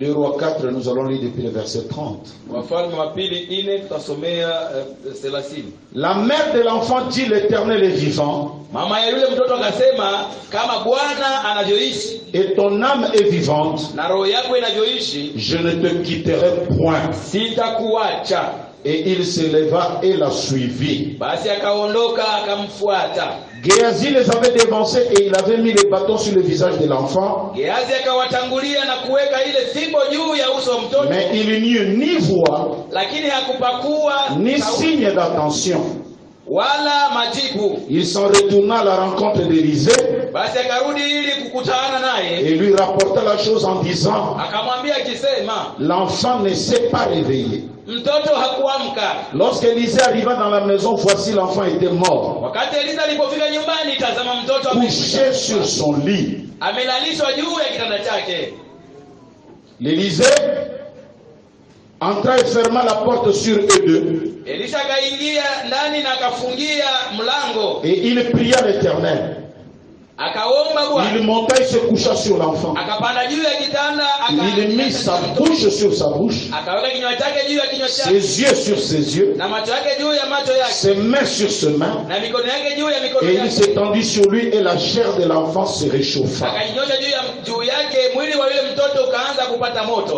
2 Rois 4, nous allons lire depuis le verset 30. La mère de l'enfant dit: l'Éternel est vivant. Et ton âme est vivante. Je ne te quitterai point. Et il se leva et la suivit. Géasi les avait dévancés et il avait mis les bâtons sur le visage de l'enfant. Mais il n'y eut ni voix, ni signe d'attention. Il s'en retourna à la rencontre d'Élisée et lui rapporta la chose en disant: l'enfant ne s'est pas réveillé. Lorsqu'Élisée arriva dans la maison, voici l'enfant était mort, couché sur son lit. L'Élisée entra et ferma la porte sur eux deux. Et il pria l'Éternel. Il monta et se coucha sur l'enfant. Il mit sa bouche sur sa bouche, ses yeux sur ses yeux, ses mains sur ses mains, et il s'étendit sur lui et la chair de l'enfant se réchauffa.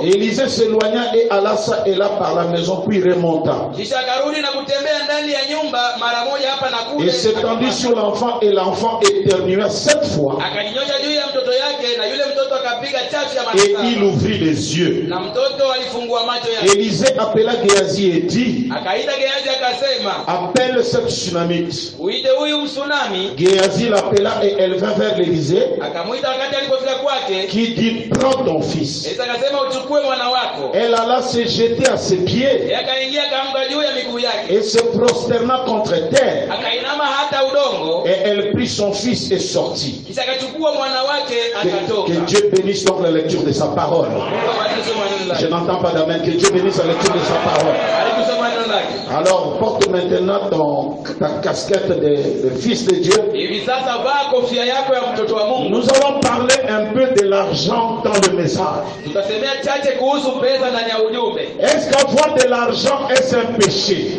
Élisée s'éloigna et alla ça et là par la maison, puis remonta et s'étendit sur l'enfant, et l'enfant éternua 7 fois. Et il ouvrit les yeux. Élisée appela Géasi et dit: appelle cette Tsunamite. Géasi l'appela et elle vint vers l'Élisée, qui dit: prends ton fils. Elle alla se jeter à ses pieds et se prosterna contre terre. Et elle prit son fils et sortit. Que Dieu bénisse donc la lecture de sa parole. Je n'entends pas d'amen. Que Dieu bénisse la lecture de sa parole. Alors porte maintenant ta casquette de fils de Dieu. Nous allons parler un peu de l'argent dans le message. Est-ce qu'avoir de l'argent est un péché?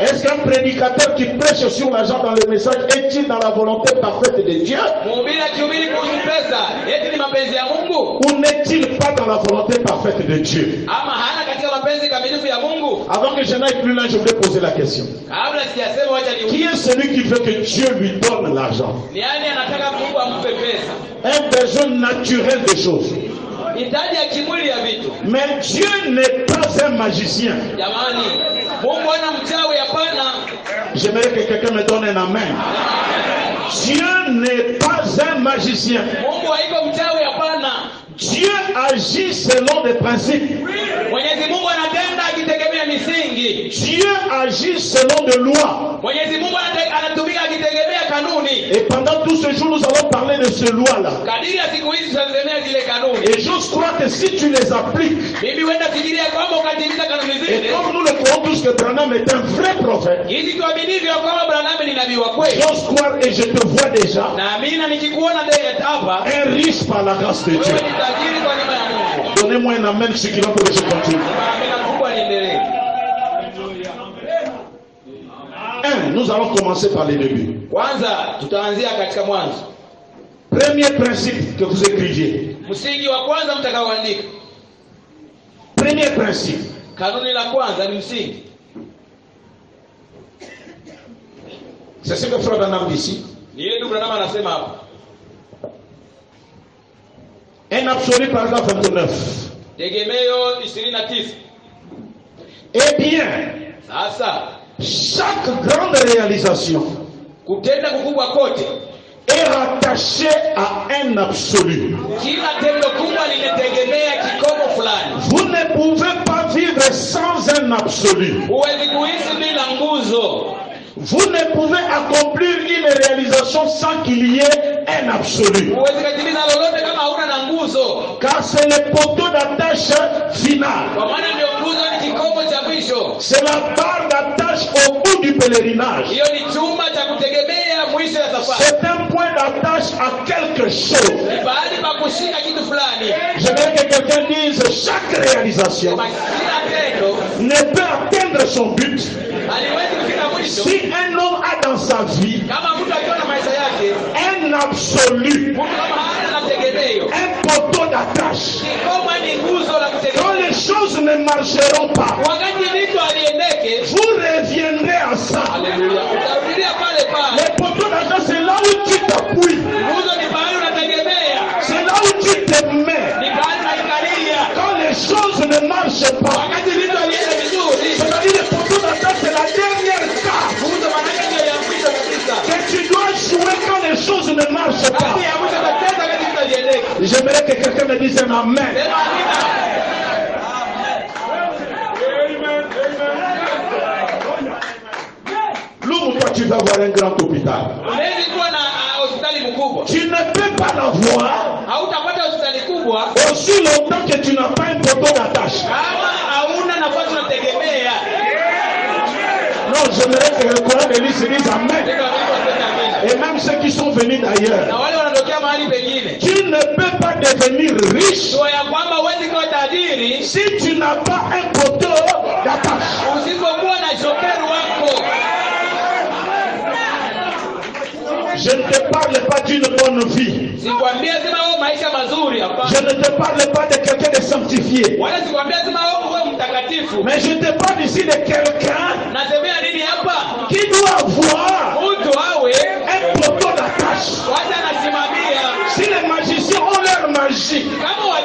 Est-ce qu'un prédicateur qui prêche sur l'argent dans le message est-il dans la volonté parfaite de Dieu? Ou n'est-il pas dans la volonté parfaite de Dieu? Avant que je n'aille plus loin, je voulais poser la question. Qui est celui qui veut que Dieu lui donne l'argent? Un besoin naturel des choses. Mais Dieu n'est pas un magicien. J'aimerais que quelqu'un me donne un amen. Dieu n'est pas un magicien. Dieu agit selon des principes. Dieu agit selon des lois. Et pendant tout ce jour, nous allons parler de ces lois-là. Et j'ose croire que si tu les appliques, et comme nous le croyons tous que Branham est un vrai prophète, j'ose croire et je te vois déjà un riche par la grâce de Dieu. Donnez-moi un amen ce qui va pour que je continue. Nous allons commencer par les débuts. Premier principe que vous écriviez. Premier principe. C'est ce que Frère Branham dit ici. Un absolu, paragraphe 29. Eh bien, chaque grande réalisation est rattachée à un absolu. Vous ne pouvez pas vivre sans un absolu. Vous ne pouvez accomplir une réalisation sans qu'il y ait un absolu. Car c'est le poteau d'attache final. C'est la barre d'attache au bout du pèlerinage. C'est un point d'attache à quelque chose. J'aimerais que quelqu'un dise chaque réalisation ne peut atteindre son but si un homme a dans sa vie un absolu, un poteau d'attache. Quand les choses ne marcheront pas, vous reviendrez à ça. Les poteaux d'attache, c'est là où tu t'appuies. C'est là où tu te mets. Quand les choses ne marchent pas, c'est-à-dire les poteaux d'attache, c'est la dernière carte que tu dois jouer quand les choses ne marchent pas. J'aimerais que quelqu'un me dise un amen. L'homme, toi, tu vas voir un grand hôpital. Tu ne peux pas l'avoir aussi longtemps que tu n'as pas un poteau d'attache. Non, j'aimerais que le courant de l'Église se dise amen. Et même ceux qui sont venus d'ailleurs. Tu ne peux pas devenir riche si tu n'as pas un poteau d'attache. Je ne te parle pas d'une bonne vie. Je ne te parle pas de quelqu'un de sanctifié. Mais je te parle ici de quelqu'un qui doit avoir un poteau d'attache. Si les magiciens ont leur magie, toi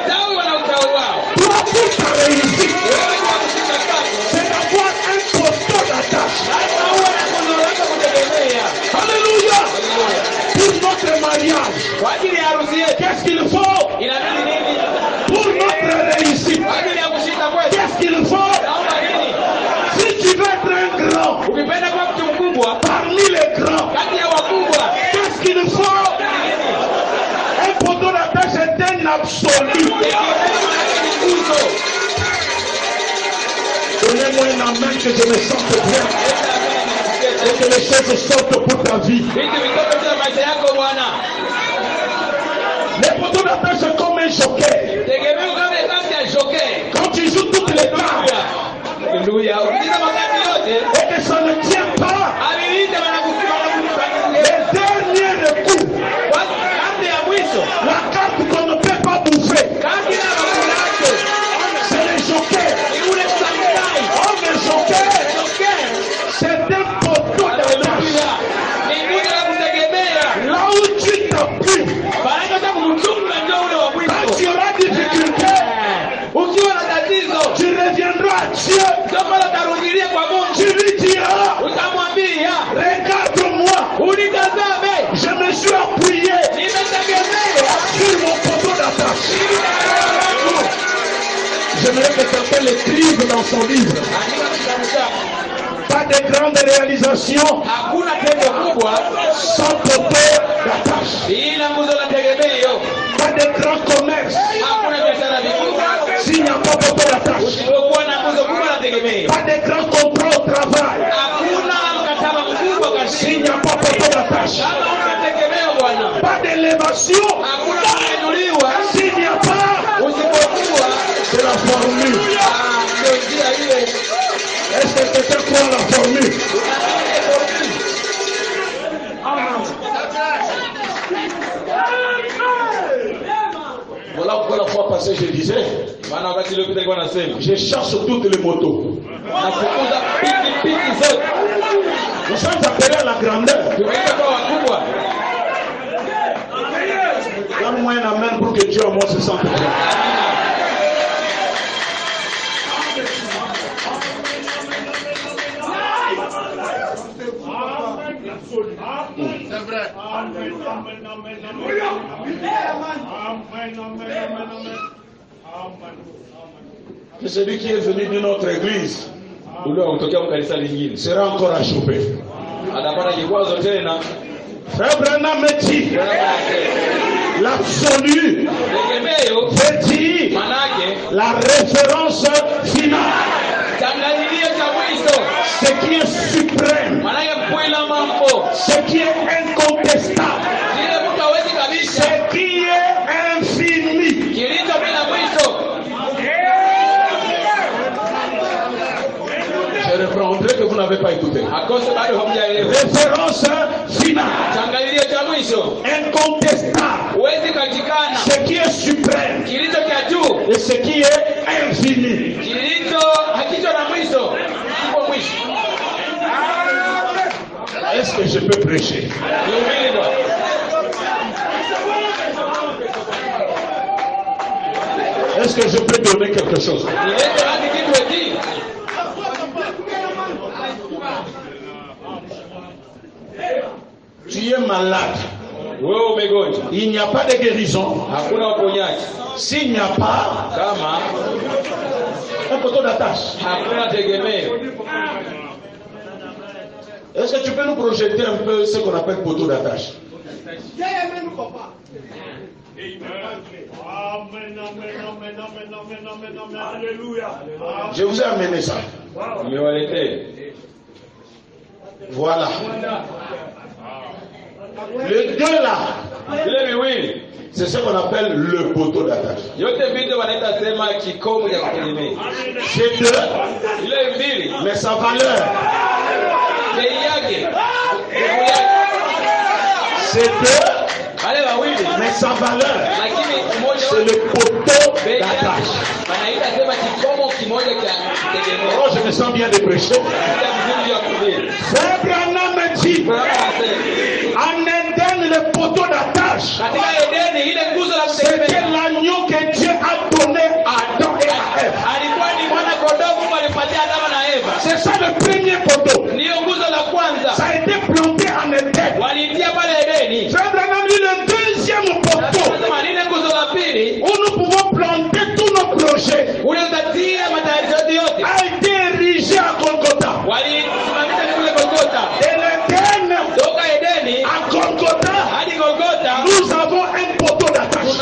pour ta réussite, c'est d'avoir un poteau d'attache. Alléluia. Pour notre mariage, qu'est-ce qu'il faut? Pour notre réussite, qu'est-ce qu'il faut? Si tu veux être un grand parmi les grands, qu'est-ce qu'il faut? Un poteau d'attache est un absolu. Donnez-moi un amen que je me sente bien et que les choses sortent pour ta vie. Les poteaux d'attache sont comme un jockey. Quand tu joues toutes les cartes et que ça ne tient pas, les derniers coups, la carte qu'on ne peut pas bouffer, c'est les jokers. Oh, les jokers, c'est un poteau d'attache. Là où tu t'appuies, quand tu auras difficulté, tu reviendras à Dieu. Tu lui diras, regarde-moi, je me suis appuyé sur mon poteau d'attache. J'aimerais que quelqu'un l'écrive dans son livre. Pas de grandes réalisations sans poteau d'attache. Pas de grand commerce s'il n'y a pas poteau d'attache. Pas de grand contrat au travail s'il n'y a pas poteau d'attache. Pas d'élévation s'il n'y a pas. C'est la formule. Est-ce que quelqu'un croit la formule? Voilà pourquoi la fois passée je disais, je cherche toutes les motos. Nous sommes appelés à la grandeur. Donne-moi un amen pour que Dieu en moi se sente bien. C'est vrai. Que celui qui est venu de notre église sera encore à choper. Frère Branham me dit, l'absolu veut dire la référence finale. Ce qui est suprême. Ce qui est incontestable. Ce qui est infini. Je reprendrai que vous n'avez pas écouté. Référence finale. Incontestable. Ce qui est suprême. Et ce qui est infini. Est-ce que je peux prêcher? Est-ce que je peux donner quelque chose? Tu es malade. Il n'y a pas de guérison. S'il n'y a pas un poteau d'attache. Est-ce que tu peux nous projeter un peu ce qu'on appelle poteau d'attache? Je vous ai amené ça. Voilà. Le 2 là, c'est ce qu'on appelle le poteau d'attache. C'est 2, mais sa valeur. C'est 2, mais sa valeur, c'est le poteau d'attache. Oh, je me sens bien de prêcher. Frère Branham me dit, en Éden, le poteau d'attache, c'était l'agneau que Dieu a donné à Adam et à Ève. C'est ça le premier poteau. Ça a été planté en Éden. Frère Branham dit le deuxième poteau, où nous pouvons planter tous nos projets, a été érigé à Golgotha. Et l'Éden, à Golgotha, nous avons un poteau d'attache.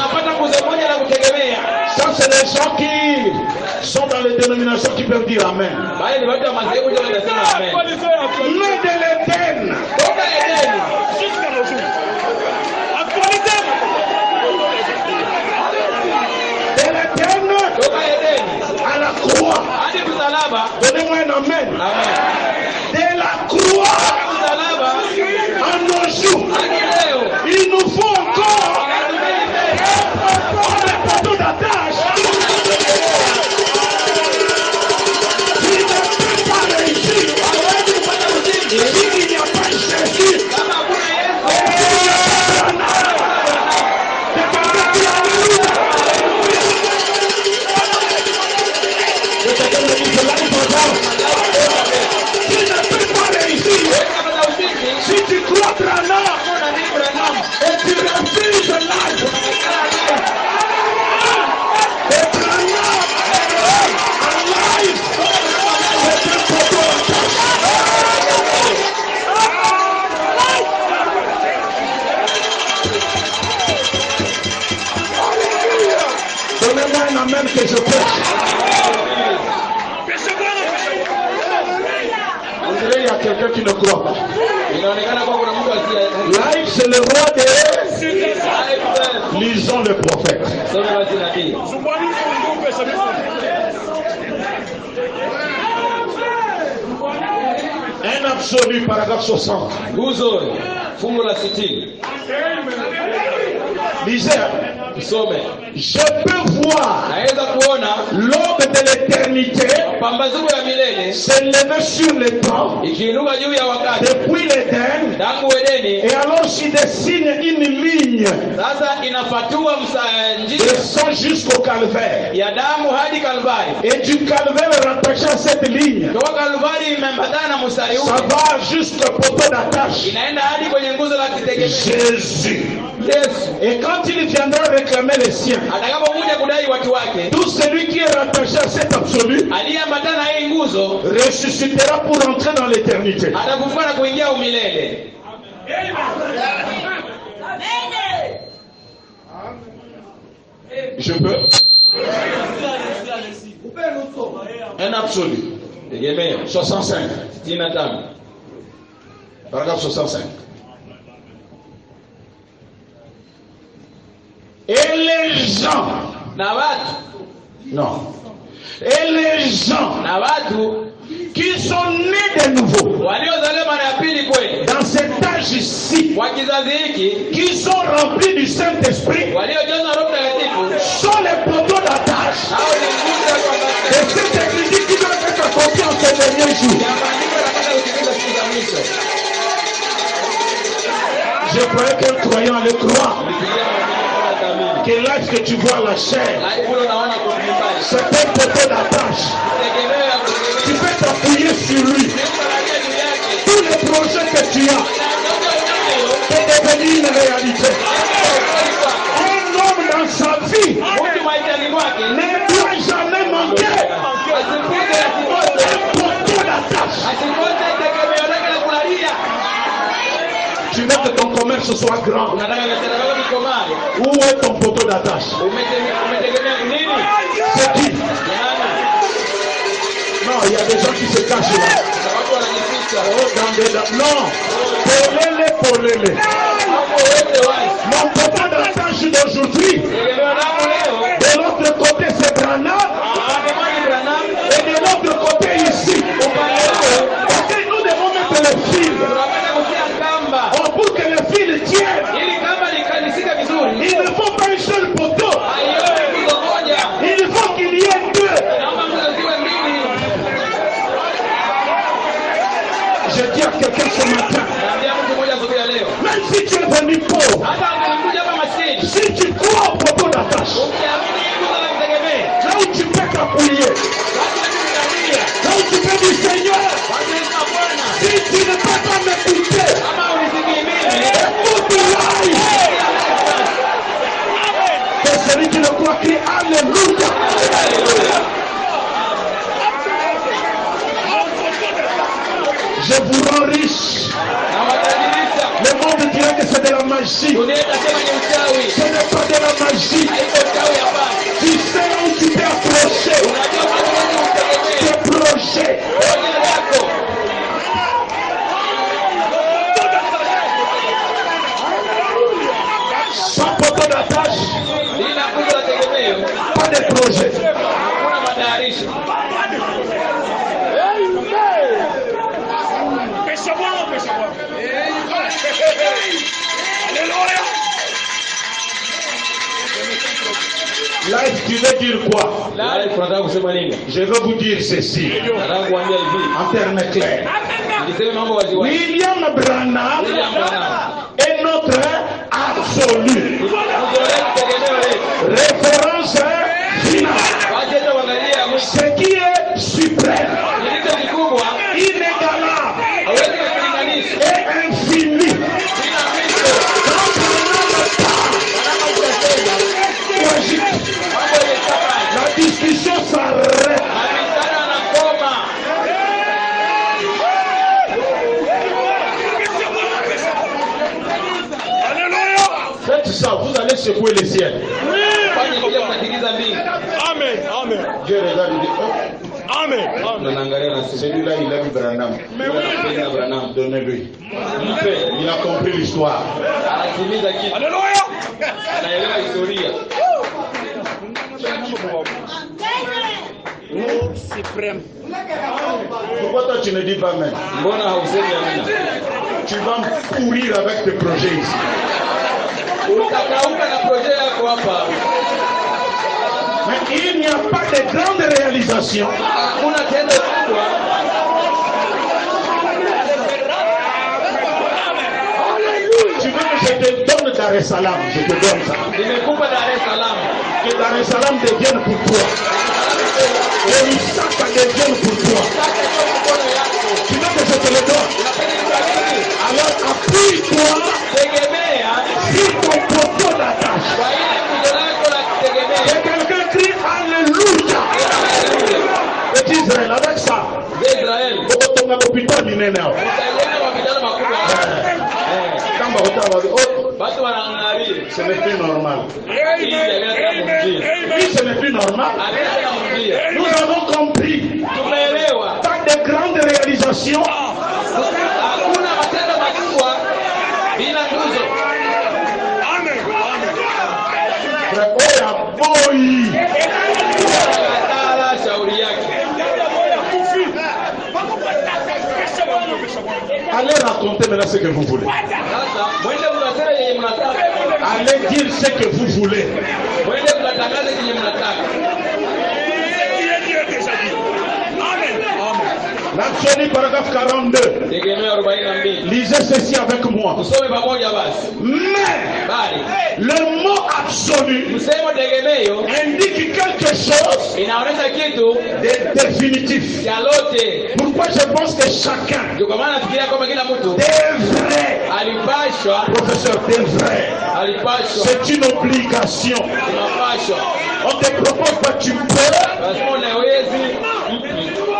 Ça, c'est les gens qui sont dans les dénominations qui peuvent dire Amen. Nom de l'Éden. De l'Éden à la croix. Donnez-moi un Amen. De la croix à nos jours. Il nous faut encore un poteau d'attache. Il ne peut pas réussir. Il n'y a pas Jésus. Si tu crois Branham et tu refuses l'âge et Branham en live, c'est un poteau d'attache. Donnez-moi un amen que je prêche. Il y a quelqu'un qui ne croit pas. Live, c'est le roi des... Lisons le prophète. Un absolu, paragraphe 60. Lisez. Je peux voir l'aube de l'éternité se lever sur le temps depuis l'Éden, et alors s'il dessine une ligne descend jusqu'au calvaire, et du calvaire rattaché à cette ligne ça va jusqu'au poteau d'attache. Jésus. Et quand il viendra réclamer les siens, tout celui qui est rattaché à cet absolu ressuscitera pour entrer dans l'éternité. Je peux. Un absolu. 65. Paragraphe 65. Et les gens. Non. Et les gens qui sont nés de nouveau dans cet âge ici, qui sont remplis du Saint-Esprit, sont les poteaux d'attache. Et cette église qui doit être accomplie en ces derniers jours. Je croyais qu'un croyant allait croire que l'âge que tu vois à la chair, c'est un poteau d'attache. Tu peux t'appuyer sur lui. Tous les projets que tu as peuvent devenir une réalité. Un homme dans sa vie ne doit jamais manquer un poteau d'attache. Tu veux que ton commerce soit grand. Où est ton poteau d'attache? C'est qui? Non, il y a des gens qui se cachent là. Non, polele. Mon poteau d'attache d'aujourd'hui, de l'autre côté c'est Branham, et de l'autre côté ici. Parce que nous devons mettre le fil. Pour que le fil tienne, il ne faut pas un seul poteau. Il faut qu'il y ait deux. Je dis à quelqu'un ce matin, même si tu es venu pauvre, si tu crois au poteau d'attache, là où tu peux t'appuyer, là où tu peux dire Seigneur, si tu ne peux pas m'écouter, écoute-moi. Que celui qui le croit crie Alléluia. Je vous rends riche. Le monde dirait que c'est de la magie. Ce n'est pas de la magie. Tu sais où tu peux approcher tes projets. Sans poteau d'attache, pas de projet. Là, tu veux dire quoi? Je veux vous dire ceci en termes clairs. William Branham est notre absolu. Référence finale. Ce qui est suprême, inégalable et infini. La discussion s'arrête. Faites ça, vous allez secouer les ciels. Amen. Amen. Dieu regarde et dit, oh. Amen. Celui-là, il aime Branham. Donnez-lui. Il a compris l'histoire. Alléluia. Suprême. Pourquoi toi tu ne dis pas même? Tu vas me pourrir avec tes projets ici. Mais il n'y a pas de grande réalisation. Tu veux que je te donne Dar es Salaam? Je te donne ça. Que Dar es Salaam devienne pour toi. Et Isaka devienne pour toi. Tu veux que je te le donne? Alors appuie-toi sur ton poteau d'attache. Et quelqu'un crie Alléluia. Et Israël, avec ça, ce n'est plus normal. Oui, ce n'est plus normal. Nous avons compris. Pas de grandes réalisations. Boyi. Allez raconter maintenant ce que vous voulez. Allez dire ce que vous voulez. L'Absolu, paragraphe 42. Lisez ceci avec moi. Mais le mot absolu indique quelque chose de définitif. Pourquoi je pense que chacun devrait, professeur, devrait, c'est une obligation. On te propose pas, tu peux,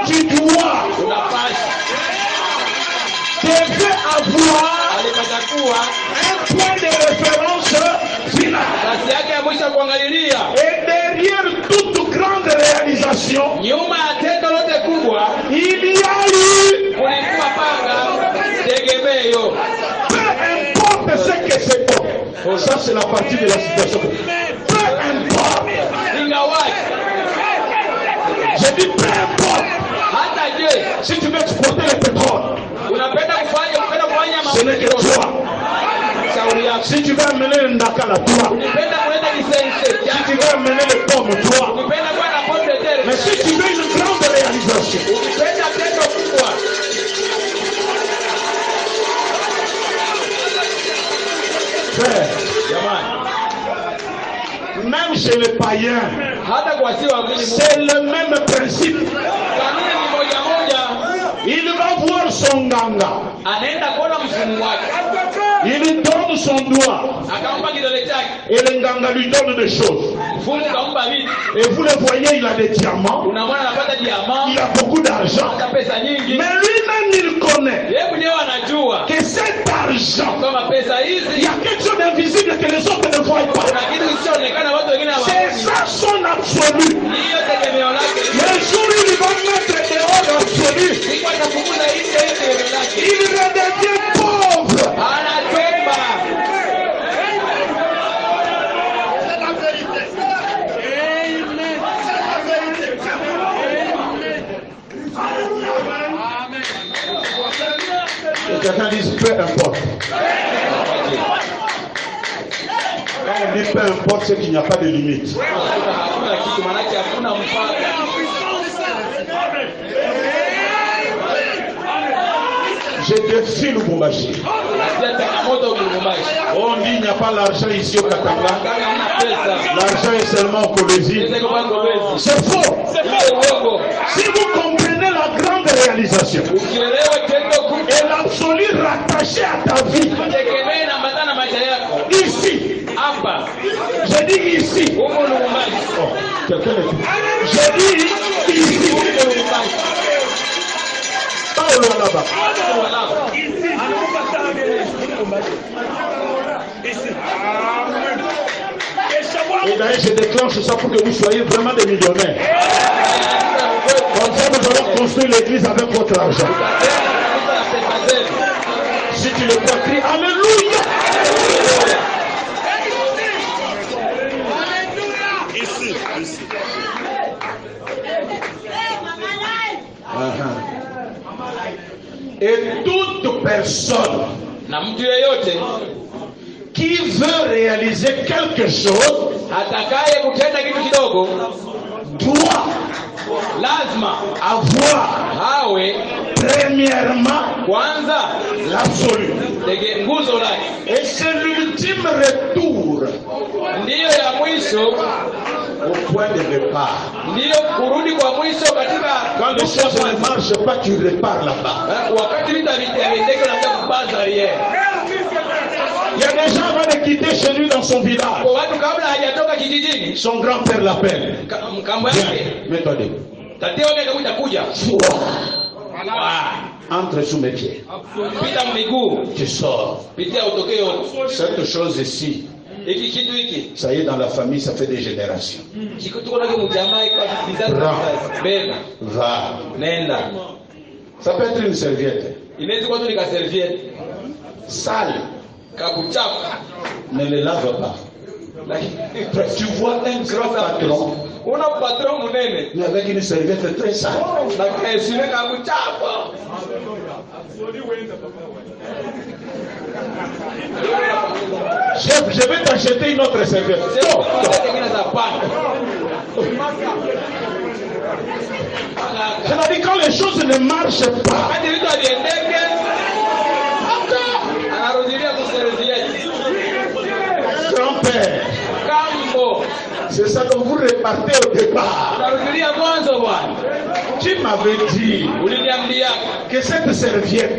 tu dois, devait avoir un point de référence final. Et derrière toute grande réalisation, il y a eu, peu importe ce que c'est. Ça c'est la partie de la situation. Peu importe. Je dis peu importe. Si tu veux exporter le pétrole, ce n'est que toi. Si tu veux amener le Ndakala, toi. Si tu veux amener les pommes, toi. Mais si tu veux une grande réalisation, frère, même chez les païens, c'est le même principe. Il va voir son ganga. Il donne son doigt. Et le ganga lui donne des choses. Et vous le voyez, il a des diamants. Il a beaucoup d'argent. Mais lui-même, il connaît que cet argent, il y a quelque chose d'invisible que les autres ne voient pas. C'est ça son absolu. Le jour où il va mettre dehors l'absolu, il redevient pauvre. Et quelqu'un dit peu importe. Quand on dit peu importe, c'est qu'il n'y a pas de limite. Je défie Lubumbashi. On dit qu'il n'y a pas l'argent ici au Katanga. L'argent est seulement au Colosie. C'est faux. Si vous comprenez la grande réalisation et l'absolu rattaché à ta vie, ici, je dis ici. Oh, quelqu'un est... Je dis ici. Là-bas. Et d'ailleurs, je déclenche ça pour que vous soyez vraiment des millionnaires. Comme ça, nous allons construire l'église avec votre argent. Si tu le crois, crie Alléluia. Ici. Et toute personne qui veut réaliser quelque chose doit avoir premièrement l'absolu. Et c'est l'ultime retour au point de départ. Quand les choses ne marchent pas, tu repars là-bas. Il y a des gens qui vont quitter chez lui dans son village. Son grand-père l'appelle. Mets-toi debout. Entre sous mes pieds. Tu sors. Cette chose ici, ça y est, dans la famille, ça fait des générations. Prends. Va. Ça peut être une serviette. Sale. Ne le lave pas. Tu vois un grand patron, mais avec une serviette très sale. Chef, je vais t'acheter une autre serviette. C'est-à-dire quand les choses ne marchent pas. Grand-père, c'est ça que vous repartez au départ. Tu m'avais dit que cette serviette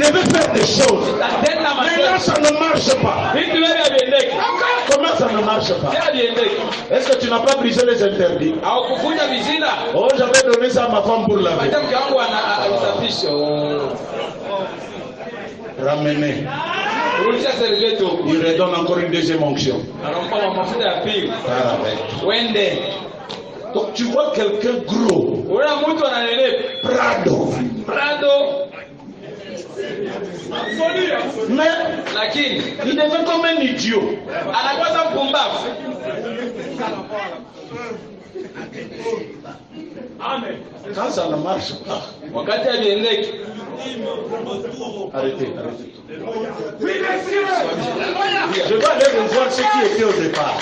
devait faire des choses. Maintenant ça ne marche pas. Comment ça ne marche pas? Est-ce que tu n'as pas brisé les interdits? Oh, j'avais donné ça à ma femme pour laver. Ramener. Il redonne encore une deuxième onction. Donc tu vois quelqu'un gros. Prado. Mais il devient comme un idiot. Quand ça ne marche pas. Arrêtez. Je dois aller revoir ce qui était au départ.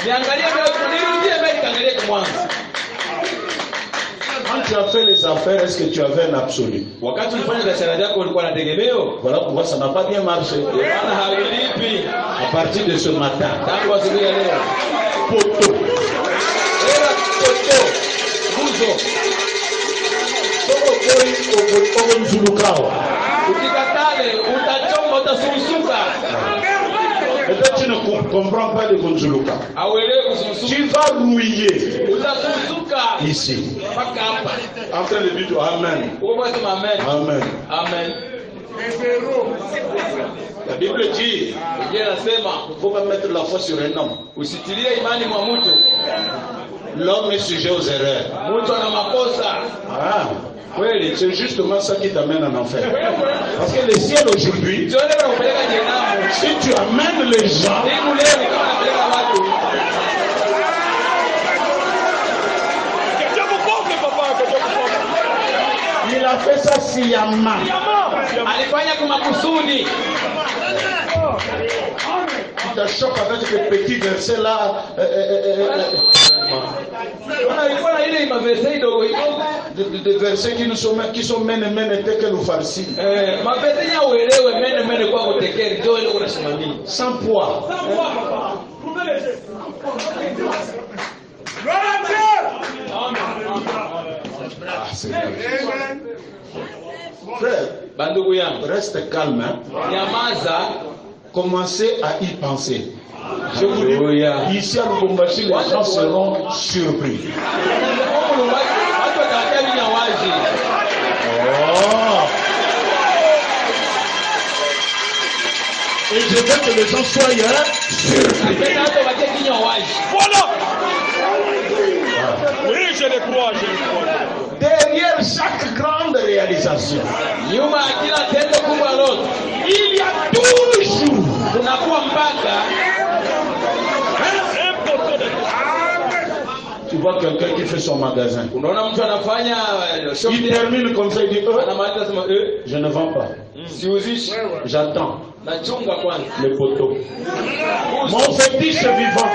Quand tu as fait les affaires, est-ce que tu avais un absolu? Voilà pourquoi ça n'a pas bien marché. À partir de ce matin, poteau. Et toi, tu ne comprends pas de Gonzuluka. Tu vas rouiller ici. Entre les buts, Amen. Amen. Amen. La Bible dit il ne faut pas mettre la foi sur un homme. L'homme est sujet aux erreurs. Ah, oui, c'est justement ça qui t'amène en enfer. Parce que le ciel aujourd'hui, si tu amènes les gens, il a fait ça sciemment. Tu te choques avec ces petits versets là. Des versets qui sont mène que le farci. Sans poids. Ah, frère, reste calme. Commencez à y penser. Je vous dis, ici à Lubumbashi, les gens seront surpris. Oh. Et je veux que les gens soient surpris. Voilà. Oui, je le crois. Derrière chaque grande réalisation, il y a toujours tu vois quelqu'un qui fait son magasin. Il termine comme ça, il dit je ne vends pas. J'attends le poteau. Mon fétiche vivant.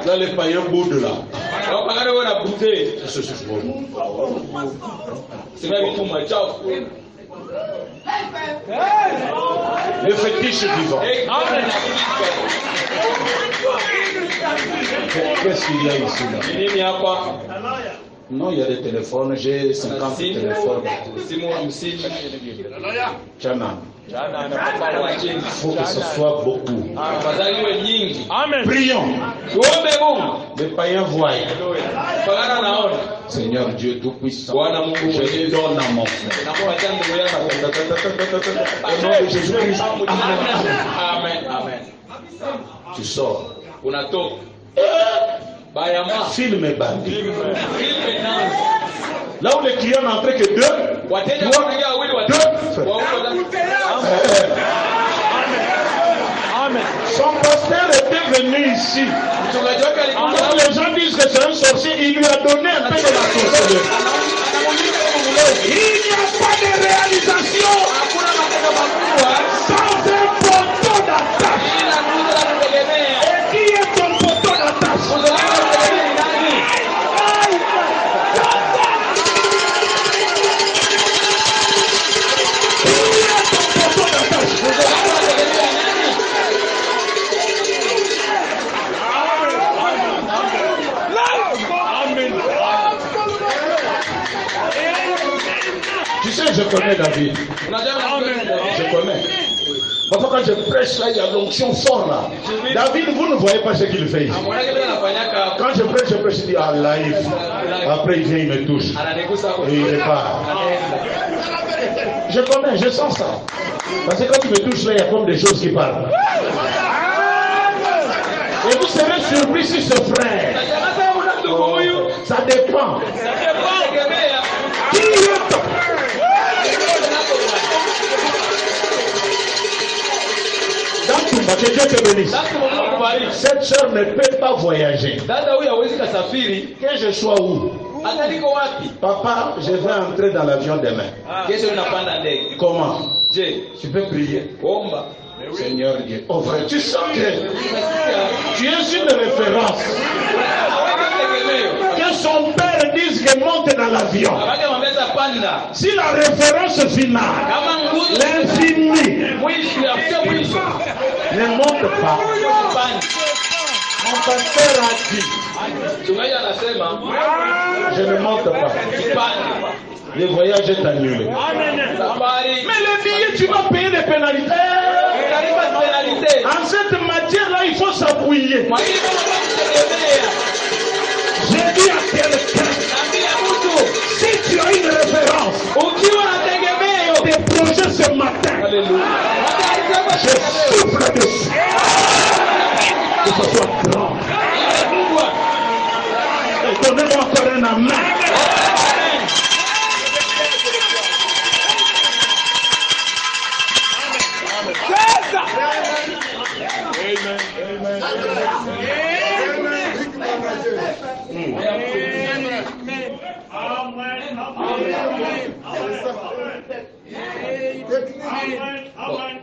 Là, les païens boudent là. Le fétiche vivant. Qu'est-ce qu'il y a ici là? Non, il y a des téléphones. J'ai 50 téléphones. Tchana. Il faut que ce soit beaucoup. Amen. Prions. Les païens voient. Seigneur Dieu Tout-Puissant, je te donne à mon frère. Au nom de Jésus-Christ. Amen. Amen. Tu sors. Film est bandit. Là où les clients n'entraient que deux frères. Son pasteur était venu ici. Quand les gens disent que c'est un sorcier, il lui a donné un peu de la sorcellerie. Il n'y a pas de réalisation sans un poteau d'attache. Et qui est ton poteau d'attache? Tu sais, je connais David. Je connais. Parfois quand je prêche là, il y a l'onction forte là. David, vous ne voyez pas ce qu'il fait ici. Quand je prêche, il dit, ah live. Après il vient, il me touche. Et il repart. Je connais, je sens ça. Parce que quand il me touche là, il y a comme des choses qui parlent. Et vous serez surpris si ce frère. Ça dépend. Que Dieu te bénisse. Cette soeur ne peut pas voyager. Que je sois où? Papa, je vais entrer dans l'avion demain. Comment? Tu peux prier. Seigneur Dieu. Oh frère, tu sens que tu es une référence. Que son père dise qu'il monte dans l'avion. Si la référence finale, l'infini, ne monte pas. Mon pasteur a dit, je ne monte pas. Le voyage est annulé. Mais le billet, tu vas payer des pénalités. En cette matière-là, il faut s'appuyer. J'ai dit à quelqu'un, si tu as une référence, des projets ce matin, je souffle dessus. Que ce soit grand. Et donnez-moi encore un amen.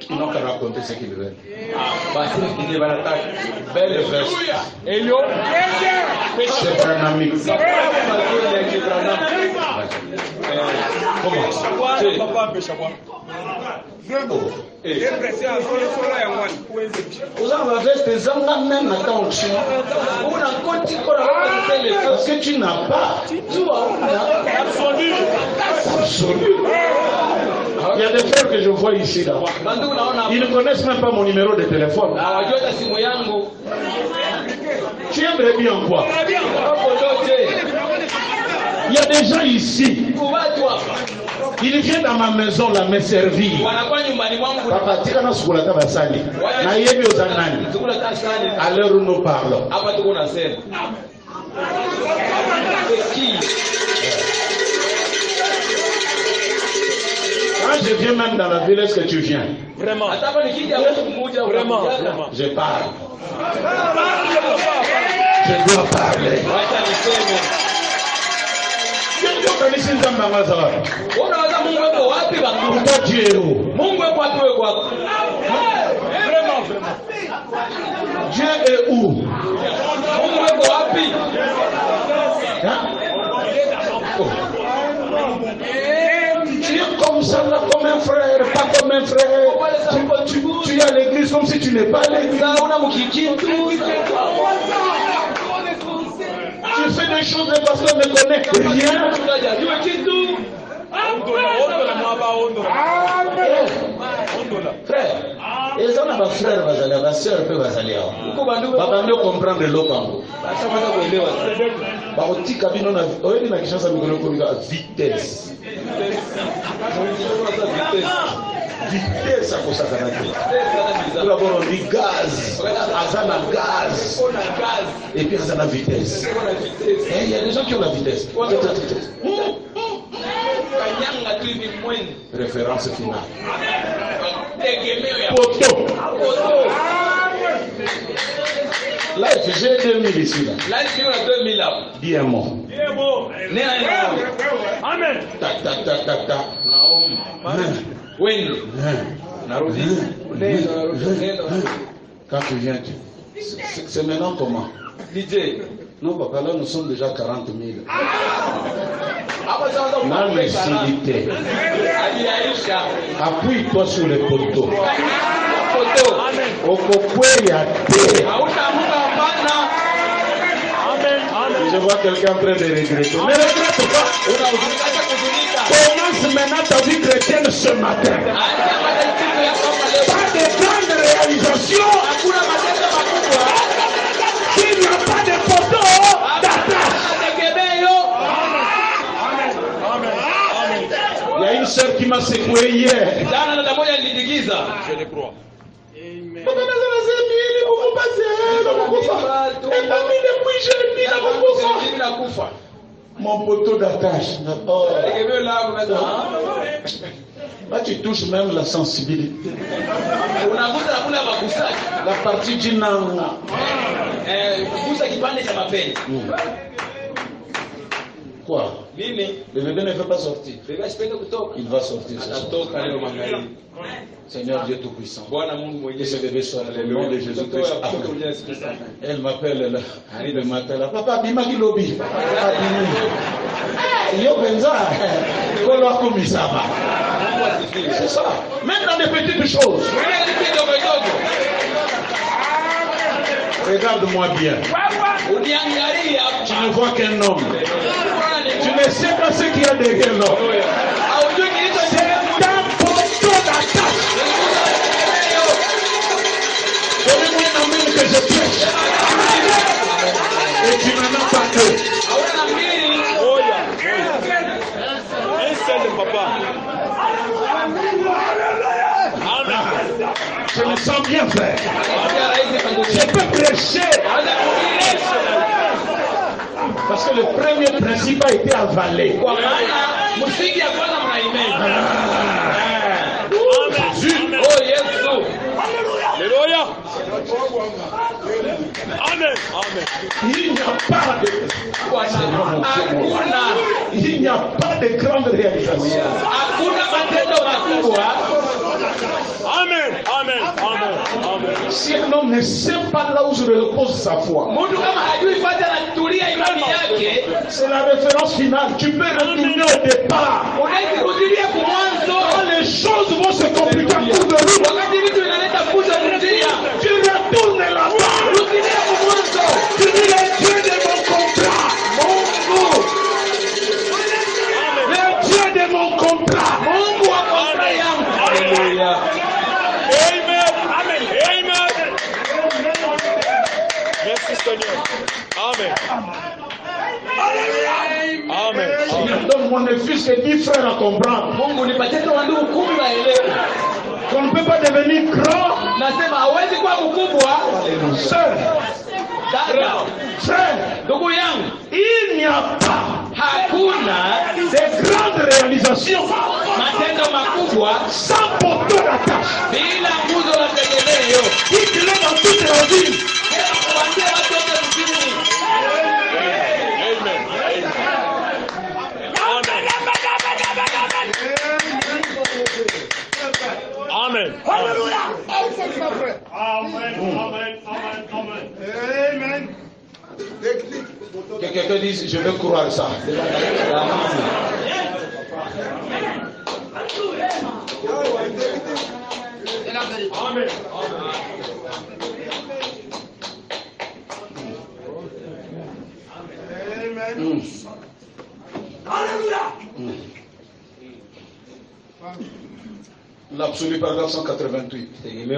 Ils n'ont qu'à raconter ce qu'ils veulent. Belle verse. C'est un ami. Comment? Vous avez des enfants même à temps. Parce que tu n'as pas. Absolu. Il y a des frères que je vois ici là. Ils ne connaissent même pas mon numéro de téléphone. Tu aimerais bien quoi? Il y a des gens ici. Il vient dans ma maison là me servir. Papa, tika na sukula tabasali. Na yebi ozanani. À l'heure où nous parlons. Quand je viens même dans la ville, est-ce que tu viens? Vraiment. Vraiment. Je parle. Je dois parler. Pourquoi tu es où? Dieu est où? Tu es comme ça là, comme un frère, pas comme un frère. Tu es à l'église comme si tu n'es pas à l'église. Tu fais des choses, les pasteurs ne connaissent rien. Frère, ils ont un frère, ma soeur peut aller. Papa, nous comprendre l'eau. Vitesse. Vitesse à cause de tout d'abord on dit gaz, azana gaz, et puis azana vitesse. Et il y a des gens qui ont la vitesse. Référence finale. Poteau. Là, j'ai 2000 ici. Là, il y a 2000 là. Dis un mot. Amen. Tac, tac, tac, tac, tac. Oui. Quand tu viens, c'est maintenant comment? DJ. Non, papa, là, nous sommes déjà 40 000. La lucidité. Appuie-toi sur les poteaux. Je vois quelqu'un en train de regretter. Ne regrette pas. Commence maintenant ta vie chrétienne ce matin. Pas de grandes réalisations. Il n'y a pas de poteau d'attache. Il y a une sœur qui m'a secoué hier. Je le crois. Mon poteau d'attache. Là, tu touches même la sensibilité. La partie du nang. Quoi? Le bébé ne veut pas sortir. Il va sortir. Seigneur Dieu Tout-Puissant. Que ce bébé soit le nom de Jésus-Christ. Elle m'appelle là. Le matin là. Papa, Bima Gilobi. C'est ça. Même dans des petites choses. Regarde-moi bien. Tu ne vois qu'un homme. Tu ne sais pas ce qu'il y a derrière l'homme. C'est un poteau d'attache. Donnez-moi un amen que je prêche. Et tu n'en as pas deux. Un seul papa. Je me sens bien faire. Je peux prêcher. Parce que le premier principe a été avalé. Jésus. Oh Jésus. Alléluia. Amen. Amen. Il n'y a pas de grande réalisation. Amen. Amen. Amen. Amen. Si un homme ne sait pas là où se repose sa foi, c'est la référence finale. Tu peux retourner au départ. Quand les choses vont se compliquer en cours de route, tu retournes là-bas. Tu dis le Dieu de mon contrat. Le Dieu de mon contrat. Alléluia. Amen. Amen. Amen. Merci Seigneur. Amen. Amen. Donc mon fils et 10 frères à comprendre. Qu'on ne peut pas devenir grand. Seul. Frère. Il n'y a pas de grandes réalisations sans poteau d'attache. Dites-le dans toute la vie. Amen. Alléluia. Amen. Amen. Amen. Amen. Que quelqu'un dise, je vais croire ça. Amen. Alléluia. L'absolu paragraphe 188. Mais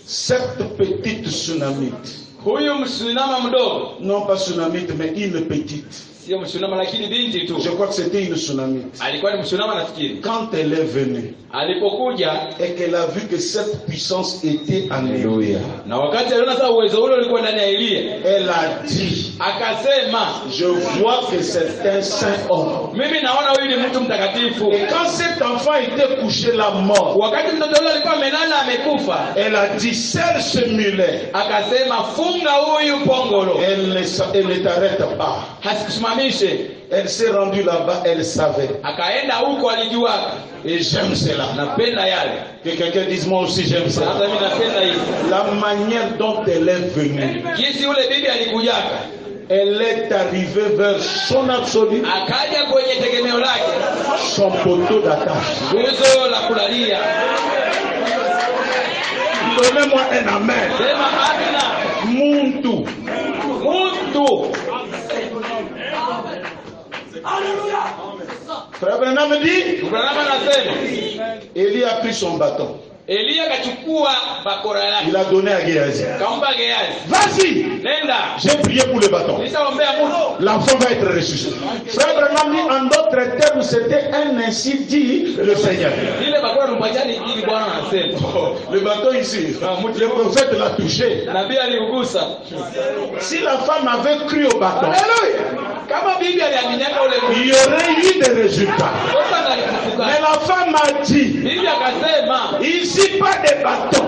cette petite tsunamite, non pas tsunamite, mais une petite, Sio mshunama lakini binti tu. Je crois que c'était une tsunamite. Alikuwa ni mshunama nafikiri. Quand elle est venue, alipokuja et qu'elle a vu que cette puissance était en Élie, na wakati aliona sasa uwezo ule ulikuwa ndani ya Elia, elle a dit, akasema, je vois que c'est un saint homme. Mimi naona huyu ni mtu mtakatifu. Et quand cet enfant était couché la mort, wakati mtoto yule alikuwa amelala amekufa, elle a dit, serre ce mulet. Akasema, funga huyu pongolo. Elle ne t'arrête pas. Hasisimamishe. Elle s'est rendue là-bas, elle savait. Akaenda huko alijua. Et j'aime cela. Napenda yale. Que quelqu'un dise, moi aussi j'aime cela. Hata mimi napenda hivi. La manière dont elle est venue. Jinsi yule bibi alikujaka. Elle est arrivée vers son absolu. Akaja kwenye tegemeo lake. Son poteau d'attache. Nguzo la kulalia. Donnez-moi un amen. Sema amina. Muntu. Alléluia. Frère Branham dit, Élie a pris son bâton. Elia akachukua bakora yake. Il a donné à Géasi. Kaomba Géasi. Vas-y. Nenda. J'ai prié pour le bâton. Nitaombea mtu. L'enfant va être ressuscité. Frère Branham dit, en d'autres termes, c'était un ainsi dit le Seigneur. Ile bakora mpajani ili Bwana anasema. Le bâton ici. Le prophète l'a touché. Nabii aliugusa. Si la femme avait cru au bâton, kama bibi aliaminika ule, il y aurait eu des résultats. Mais la femme a dit, bibi akasema, ici pas de bâton.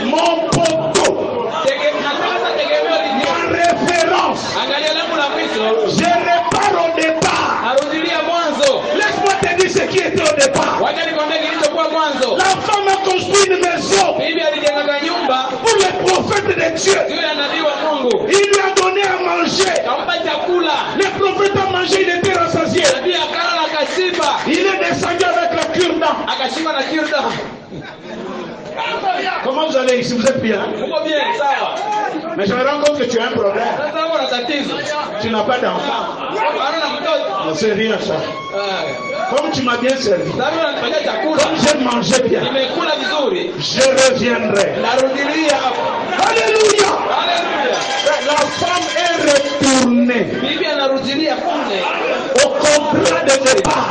Mon poteau. Ma référence. Je repars au départ. Laisse-moi te dire ce qui était au départ. La femme a construit une maison pour le prophète de Dieu. Il lui a donné à manger. Le prophète a mangé, il était rassasié. Il est descendu avec la cure-dent. Comment vous allez ici? Vous êtes bien? Mais je me rends compte que tu as un problème. Tu n'as pas d'enfant. C'est rien ça. Comme tu m'as bien servi, comme j'ai mangé bien, je reviendrai. Alléluia. La femme est retournée au contrat de départ.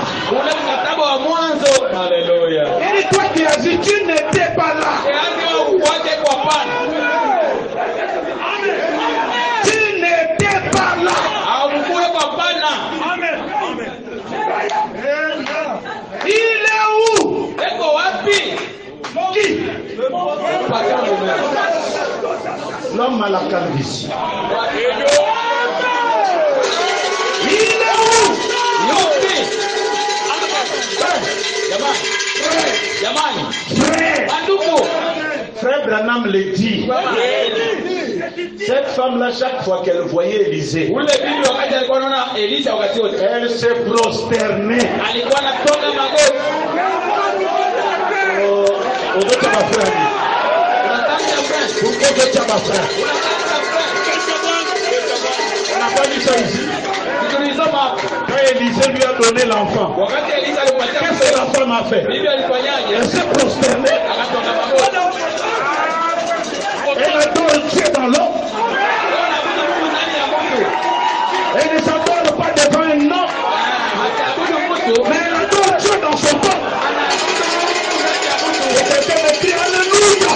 Alléluia. Et toi qui as dit, tu n'étais pas là. Tu n'étais pas là. Il est où? Qui? L'homme à la calvitie. Il est où? Frère Branham le dit. Cette femme-là, chaque fois qu'elle voyait Élisée, elle se prosternait. Pourquoi tu as ma frère? On n'a pas dit ça ici. Quand Élisée lui a donné l'enfant, qu'est-ce que la femme a fait? Elle s'est prosternée. Elle adore Dieu dans l'eau. Elle ne s'adore pas devant un homme, mais elle adore Dieu dans son corps. Et quelqu'un me dit Alléluia.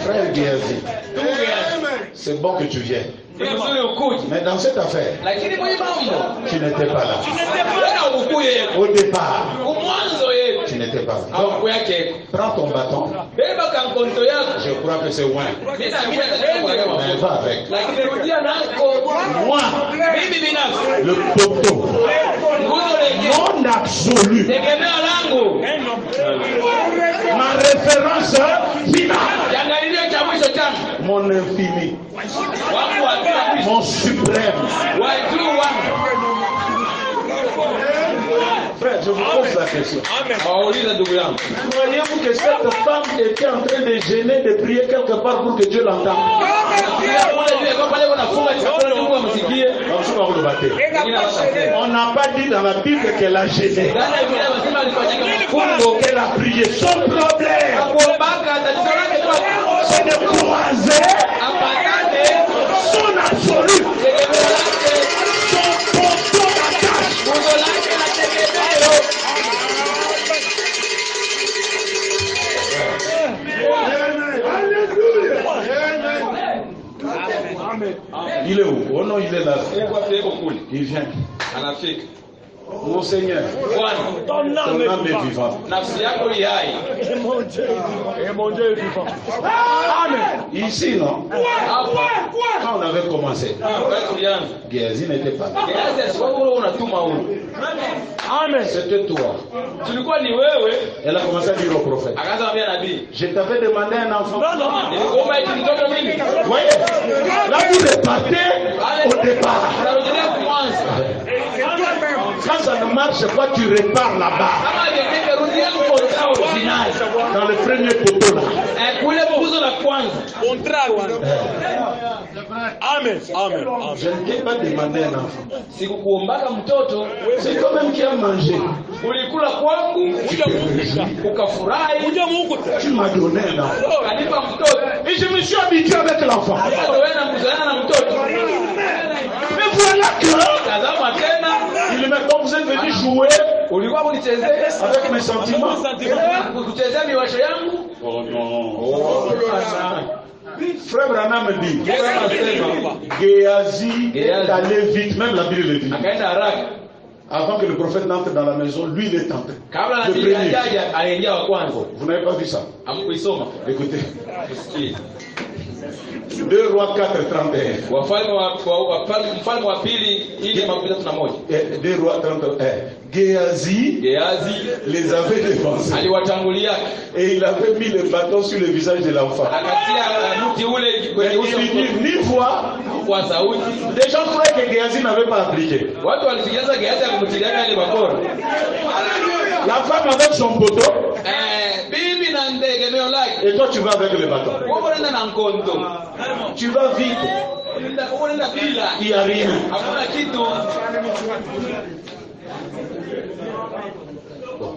Frère Géasi, c'est bon que tu viennes. Mais dans cette affaire, tu n'étais pas là. Au départ, tu n'étais pas là. Donc, prends ton bâton. Je crois que c'est loin. Mais va avec. Moi, le poteau, mon absolu, ma référence finale, mon infini, mon suprême. Frère, je vous pose la question. Croyez-vous que cette femme était en train de gêner, de prier quelque part pour que Dieu l'entende? On n'a pas dit dans la Bible qu'elle a gêné. Qu'elle a prié. Son problème, c'est de croiser son absolu. Son poteau d'attache. Il est où? Oh non, il est là. Il vient. Mon Seigneur, ton âme est vivante. Ici, non? Quand on avait commencé, Géasi n'était pas là. C'était toi. Elle a commencé à dire au prophète, je t'avais demandé un enfant. Voyez, là vous repartez au départ. Quand ça ne marche pas, tu repars là-bas. Dans le premier poteau là. Amen. Amen. Je ne t'ai pas demandé un enfant. C'est toi-même qui as mangé. Tu m'as donné un enfant. Et je me suis habitué avec l'enfant. Mais voilà que il me dit, vous êtes venu jouer avec mes sentiments. Oh non. Frère Branham me dit, Géasi est allé vite, même la Bible le dit. Avant que le prophète n'entre dans la maison, lui il est entré. Le premier. Vous n'avez pas vu ça? Écoutez. 2 Rois 4, 31. 2 Rois 31. Géasi les avait devancés. Et il avait mis le bâton sur le visage de l'enfant. Il dit ni voix. Les gens croyaient que Géasi n'avait pas appliqué. La femme avec son poteau. Et toi tu vas avec le bâton. Tu vas vite. Il n'y a rien.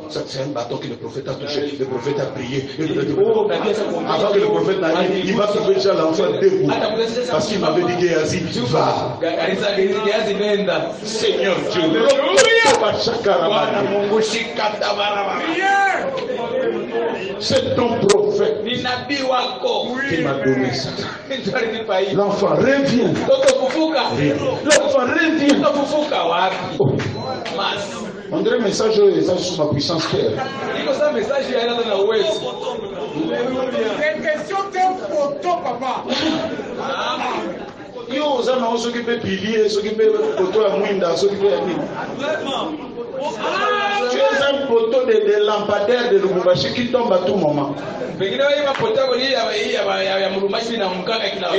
C'est un bâton que le prophète a touché. Le prophète a prié. Avant que le prophète n'arrive, il va trouver déjà l'enfant debout. Parce qu'il m'avait dit Géasi, va. Seigneur Dieu. C'est ton prophète qui m'a donné ça. L'enfant revient. L'enfant revient. Oh. On dirait un message sur ma puissance terre. Yo, ça m'a s'occupé de pilier, s'occuper de poteau à Mwinda, s'occuper de nini. Tu es un poteau de lampadaire de Lubumbashi qui tombe à tout moment. Et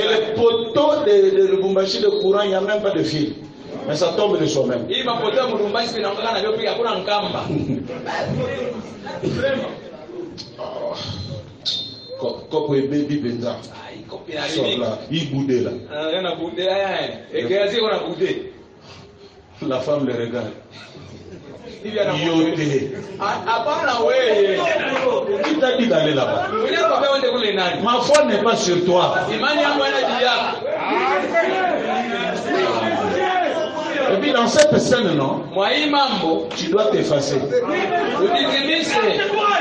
le poteau de Lubumbashi de courant, il n'y a même pas de fil. Mais ça tombe de soi-même. Quand tu es baby benza. Il boudait là. La femme le regarde. Yoté. Qui t'a dit d'aller là-bas? Ma foi n'est pas sur toi. Et puis dans cette scène, non, tu dois t'effacer.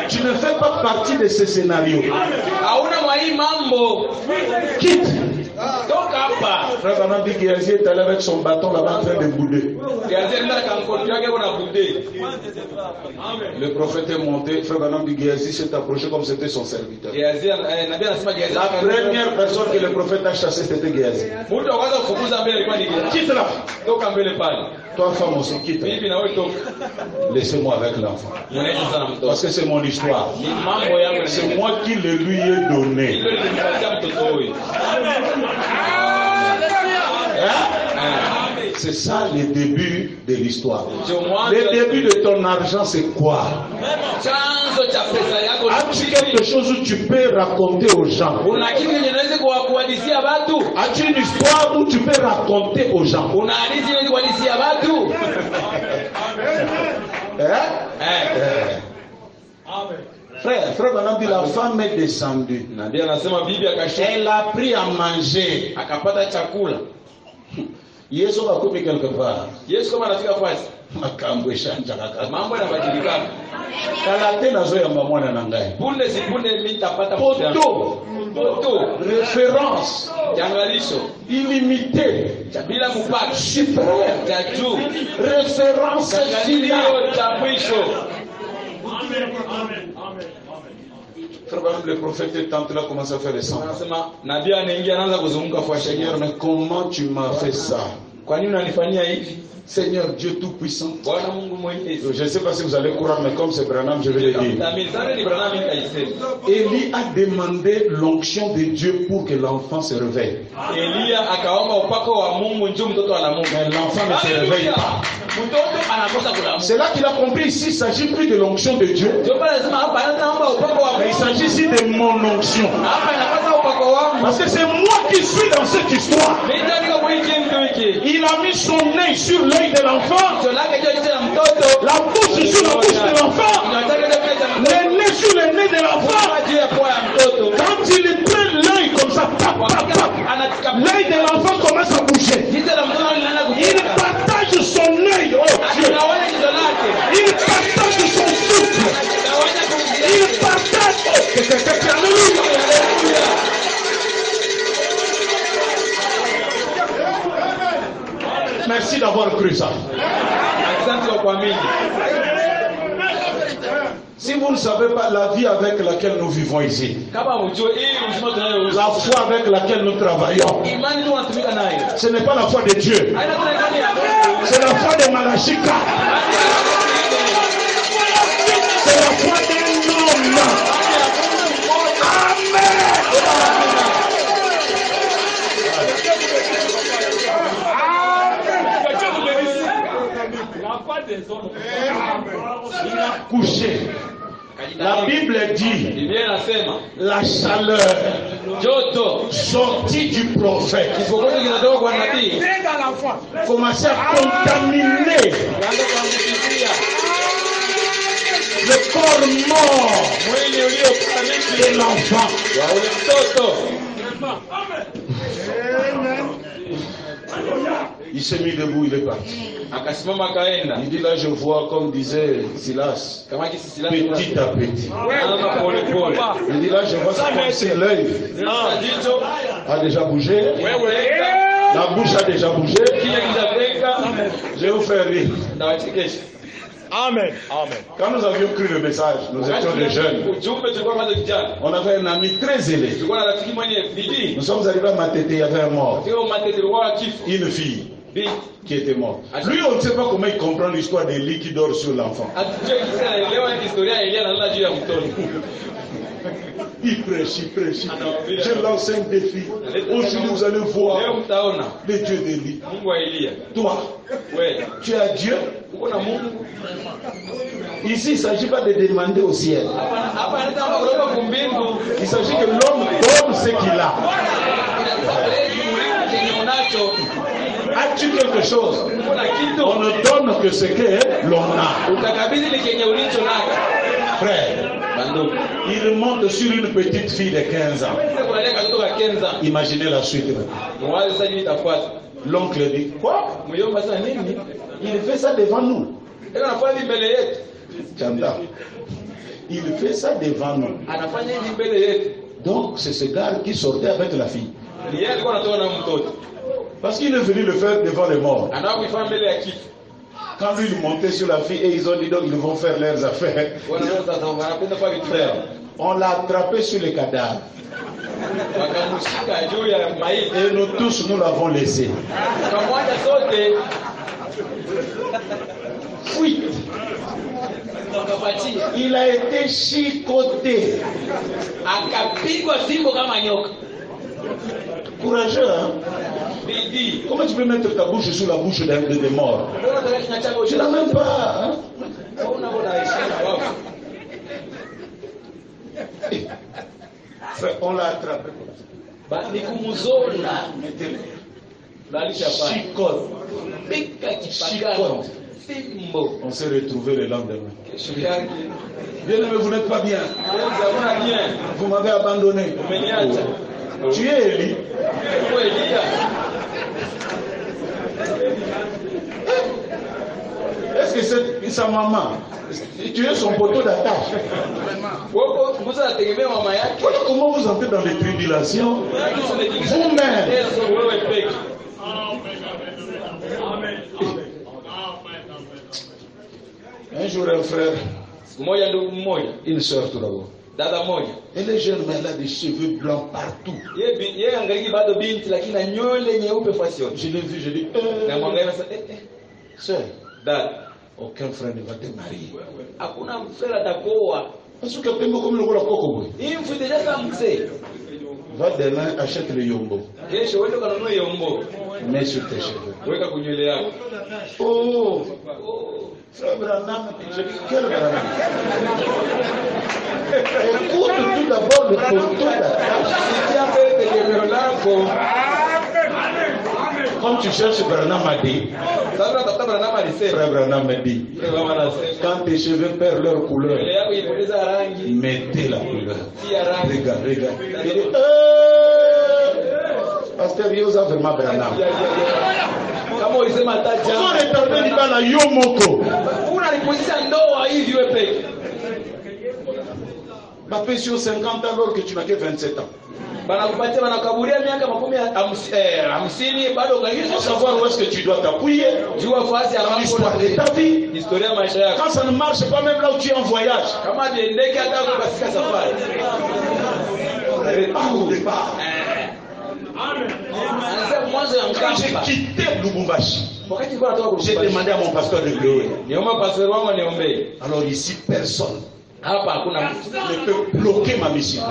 Tu ne fais pas partie de ce scénario. Quitte. Frère Branham dit que Géasi est allé avec son bâton là-bas en train de bouder. Le prophète est monté. Frère Branham dit que Géasi s'est approché comme c'était son serviteur. La première personne que le prophète a chassée, c'était Géasi. Quitte-la. Toi, femme aussi, quitte. Laissez-moi avec l'enfant. Parce que c'est mon histoire. C'est moi qui le lui ai donné. C'est ça le début de l'histoire. Le début de ton argent, c'est quoi? As-tu quelque chose où tu peux raconter aux gens? As-tu une histoire où tu peux raconter aux gens? Frère Branham dit la femme est descendue. Elle a pris à manger. Yesu akomi quelque part. Makambo eshanja kaka. Mambo yanabadilika. Kala tena zo ya mwana na ngai. Punde si punde nitapata photo. Référence. Jangalisho. Illimité. Bila mpaka. Suprême. Jaju. Référence finale. Jamwisho. Amen. Le prophète est tenté là commence à faire le sang. Seigneur, mais comment tu m'as fait ça? Seigneur Dieu Tout-Puissant. Je ne sais pas si vous allez croire, mais comme c'est Branham, je vais le dire. Élie a demandé l'onction de Dieu pour que l'enfant se réveille. Mais l'enfant ne se réveille pas. C'est là qu'il a compris ici, il ne s'agit plus de l'onction de Dieu. Mais il s'agit ici de mon onction. Parce que c'est moi qui suis dans cette histoire. Il a mis son nez sur l'œil de l'enfant, la bouche sur la bouche de l'enfant, le nez sur le nez de l'enfant. Quand il prend l'œil comme ça, l'œil de l'enfant commence à bouger. Il partage son œil, oh Dieu. Il partage son souffle. Il partage. Alléluia. Merci d'avoir cru ça. Si vous ne savez pas la vie avec laquelle nous vivons ici, la foi avec laquelle nous travaillons, ce n'est pas la foi de Dieu, c'est la foi de Malachika, c'est la foi d'un homme. Amen. Il a couché. La Bible dit la chaleur sortie du prophète commençait à contaminer le corps mort de l'enfant. Il s'est mis debout, il est parti. Il dit là, je vois, comme disait Silas, petit à petit. Il dit là, je vois ça comme si l'œil a déjà bougé. La bouche a déjà bougé. Je vais vous faire rire. Amen. Quand nous avions cru le message, nous étions des jeunes. On avait un ami très zélé. Nous sommes arrivés à Matete, il y avait un mort. Une fille qui était morte. Lui, on ne sait pas comment il comprend l'histoire d'Élie qui dort sur l'enfant. Il prêche. Je lance un défi. Aujourd'hui, vous allez voir le Dieu d'Élie. Toi, tu as Dieu. Ici, il ne s'agit pas de demander au ciel. Il s'agit que l'homme donne ce qu'il a. As-tu quelque chose? On ne donne que ce que l'on a. Frère, il monte sur une petite fille de 15 ans. Imaginez la suite. L'oncle dit, quoi? Il fait ça devant nous. Il fait ça devant nous. Donc c'est ce gars qui sortait avec la fille. Parce qu'il est venu le faire devant les morts. Quand lui il montait sur la fille et ils ont dit donc ils vont faire leurs affaires. On l'a attrapé sur les cadavres. Et nous tous nous l'avons laissé. Fuite. Il a été chicoté. Courageux, hein? Comment tu peux mettre ta bouche sur la bouche des morts? Tu n'as même pas. Hein? On l'a attrapé. Chicote. On s'est retrouvé le lendemain. Bien aimé, vous n'êtes pas bien. Vous m'avez abandonné. Tu es Élie. Est-ce que c'est sa maman? Tu es son poteau d'attache. Comment vous entrez dans les tribulations vous-même? Un jour, un frère, une soeur tout d'abord. Et les jeunes, mais elle a des cheveux blancs partout. Je l'ai vu, je dis, sœur, aucun frère ne va te marier. Parce que quelqu'un comme le roi Coco, va demain, achète le yombo. Mets sur tes cheveux. Oh, frère Branham, je dis, quel Branham? Écoute tout d'abord le poteau d'attache. Quand tu cherches Branham a dit, frère Branham a dit, quand tes cheveux perdent leur couleur, mettez la couleur. Regarde, regarde. Il dit, Pasteur Yosa vraiment Branham. Comment il s'est maté? Comment rétablir dans la yomoko? Ma pension 50 ans alors que tu n'as que 27 ans. Il faut savoir où est-ce que tu dois t'appuyer. L'histoire de ta vie. Quand ça ne marche pas, même là où tu es en voyage. Au départ. Quand j'ai quitté Lubumbashi, j'ai demandé à mon pasteur de louer. Alors ici, personne ne peut bloquer ma mission.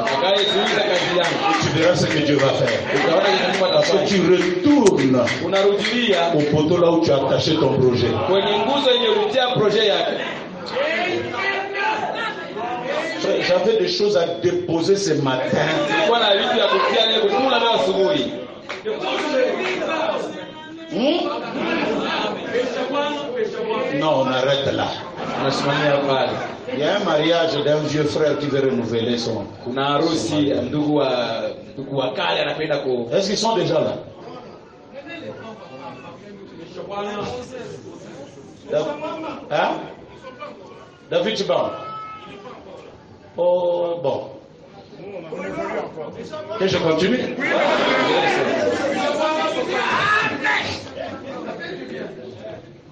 Tu verras ce que Dieu va faire. Parce que tu retournes au poteau là où tu as attaché ton projet. J'avais des choses à déposer ce matin. Non, on arrête là. Il y a un mariage d'un vieux frère qui veut renouveler son. Est-ce qu'ils sont déjà là? Hein? David Chiban. Oh bon. Que je continue?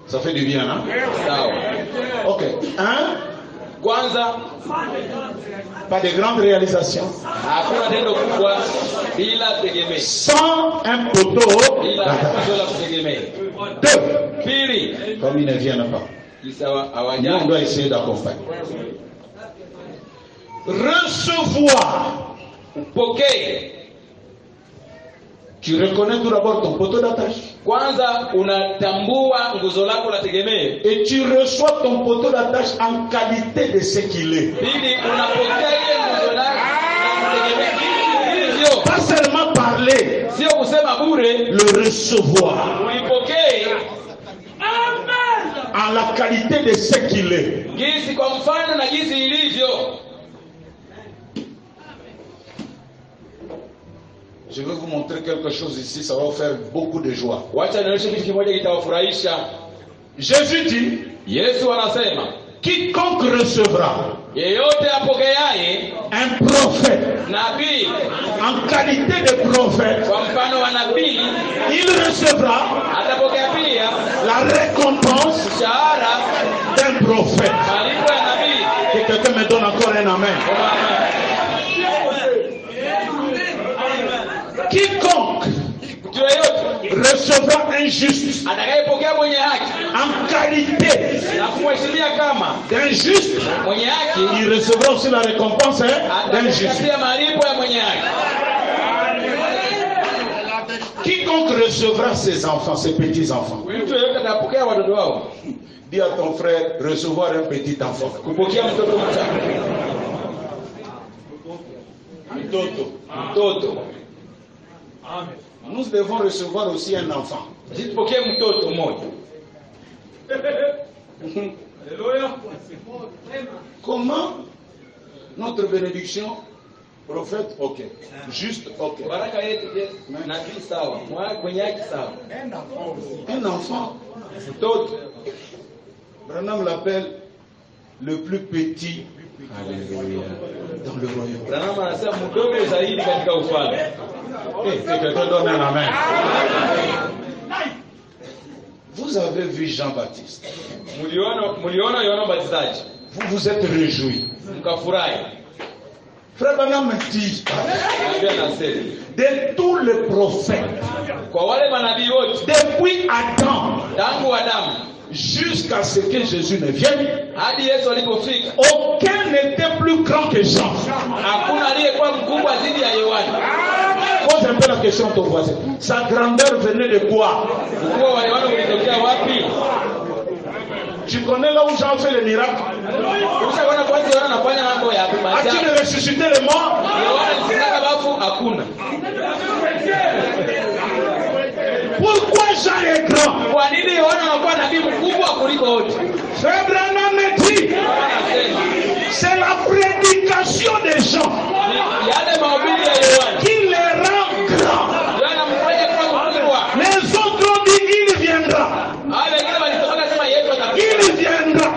Ça fait du bien, hein? Ok. Hein? Pas de grandes réalisations. Sans un poteau. Deux. Comme ils ne viennent pas. Nous, on doit essayer d'accompagner. Recevoir. Tu reconnais tout d'abord ton poteau d'attache. Et tu reçois ton poteau d'attache en qualité de ce qu'il est. Pas seulement parler, le recevoir. En la qualité de ce qu'il est. Je vais vous montrer quelque chose ici, ça va vous faire beaucoup de joie. Jésus dit, quiconque recevra un prophète en qualité de prophète, il recevra la récompense d'un prophète. Que quelqu'un me donne encore un amen. Quiconque recevra un juste en qualité d'un juste, il recevra aussi la récompense d'un juste. Quiconque recevra ses enfants, ses petits-enfants. Dis à ton frère, recevoir un petit enfant. Nous devons recevoir aussi un enfant. Comment notre bénédiction, prophète, ok. Juste, ok. Un enfant. Branham l'appelle le plus petit. Alléluia. Dans le royaume. Que quelqu'un donne un amen. Vous avez vu Jean-Baptiste. Vous vous êtes réjouis. Frère Branham me dit, de tous les prophètes, depuis Adam, jusqu'à ce que Jésus ne vienne, aucun n'était plus grand que Jean. Pose un peu la question à ton voisin. Sa grandeur venait de quoi? Tu connais là où Jean fait le miracle? A-t-il ressuscité les morts? Pourquoi Jean est grand? Frère Branham me dit, c'est la prédication des gens qui les rend grands. Les autres ont dit, il viendra. Il viendra.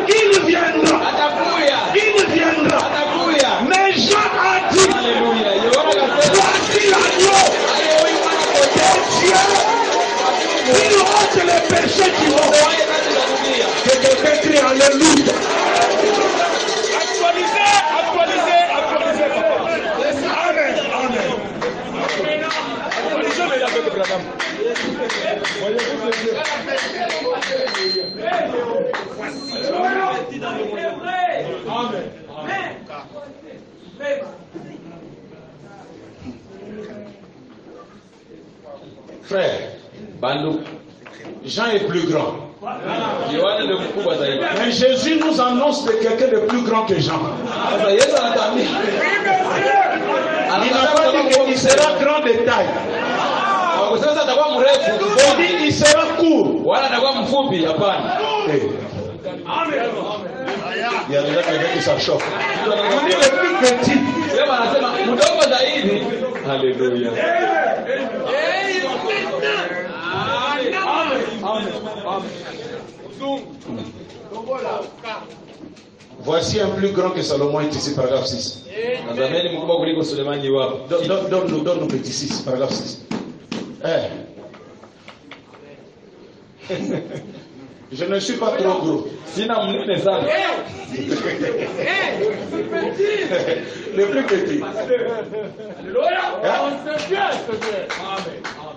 Il viendra. Il viendra. Mais Jean a dit, voici l'agneau de Dieu qui ôte les péchés du monde. Que quelqu'un crie alléluia. Actualisez. Amen. Actualisez avec Branham. Frère, Jean est plus grand. Mais Jésus nous annonce de quelqu'un de plus grand que Jean. Il n'a pas dit qu'il sera grand de taille. Il sera court. Il y a déjà quelqu'un qui s'achoppe. On dit le plus petit. Alléluia. Voici un plus grand que Salomon est ici, paragraphe 6. Donne-nous petit 6, paragraphe 6. Je ne suis pas trop gros. Le plus petit.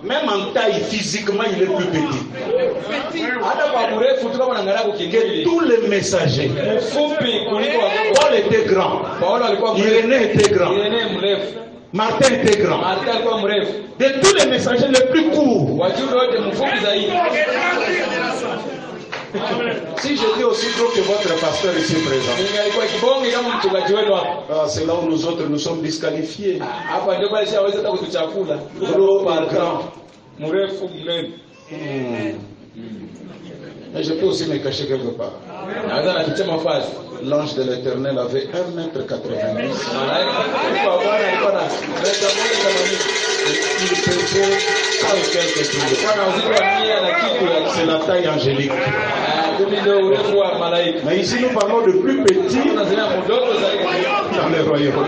Même en taille, physiquement, il est plus petit. Que tous les messagers. Paul était grand. Irénée était grand. Martin était grand. De tous les messagers les plus courts. Si j'étais aussi gros que votre pasteur ici présent, c'est là où nous autres nous sommes disqualifiés. Gros par grand. Mais je peux aussi me cacher quelque part. L'ange de l'Éternel avait 1m90. Il pesait 100 et quelques kilos. C'est la taille angélique. Mais ici nous parlons de plus petit dans le royaume.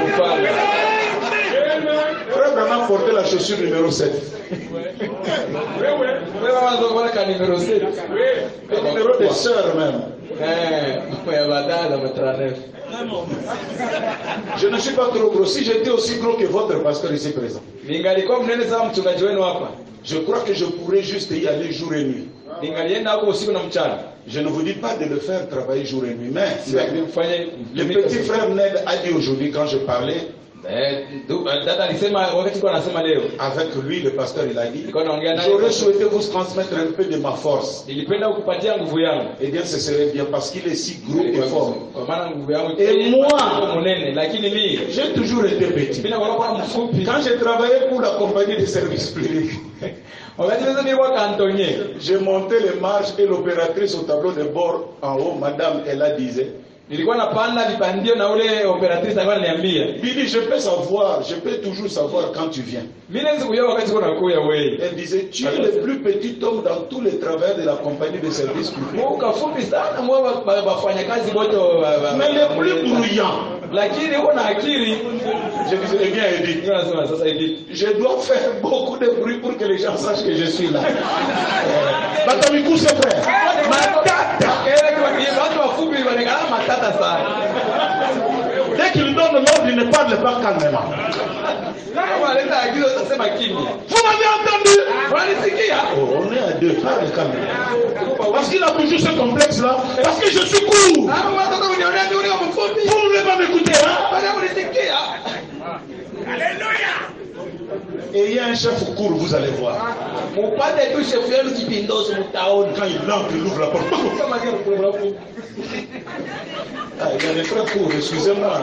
Frère Branham portait la chaussure numéro 7. Le numéro des sœurs même. Je ne suis pas trop gros. Si j'étais aussi gros que votre pasteur ici présent, je crois que je pourrais juste y aller jour et nuit. Je ne vous dis pas de le faire travailler jour et nuit, mais le petit frère Ned a dit aujourd'hui quand je parlais Avec lui, le pasteur, il a dit, j'aurais souhaité vous transmettre un peu de ma force. Eh bien, ce serait bien parce qu'il est si gros et fort. Et moi, j'ai toujours été petit. Quand j'ai travaillé pour la compagnie de services publics, j'ai monté les marches et l'opératrice au tableau de bord en haut, madame, elle a disait, nilikuwa napanda vipandio na ule operatrice alikuwa ananiambia, Billy, je peux savoir, je peux toujours savoir quand tu viens. Mimi naweza kujua wakati uko nakuja wewe. Elle disait, tu es le plus petit homme dans tous les travailleurs de la compagnie de services publics. Mungu kafupi sana mwa wafanyakazi wote mais le plus bruyant. Lakini una akili. Je disais, eh bien, Edith, je dois faire beaucoup de bruit pour que les gens sachent que je suis là. Batamikou, c'est frère. Dès qu'il donne l'ordre, il ne parle pas calmement. Vous m'avez entendu? Oh, on est à deux, parle calmement. Parce qu'il a toujours ce complexe-là. Parce que je suis court. Vous ne voulez pas m'écouter, hein? Alléluia. Et il y a un chef court, vous allez voir. Quand il entre, il ouvre la porte. Ah, il y a des frères courts, excusez-moi.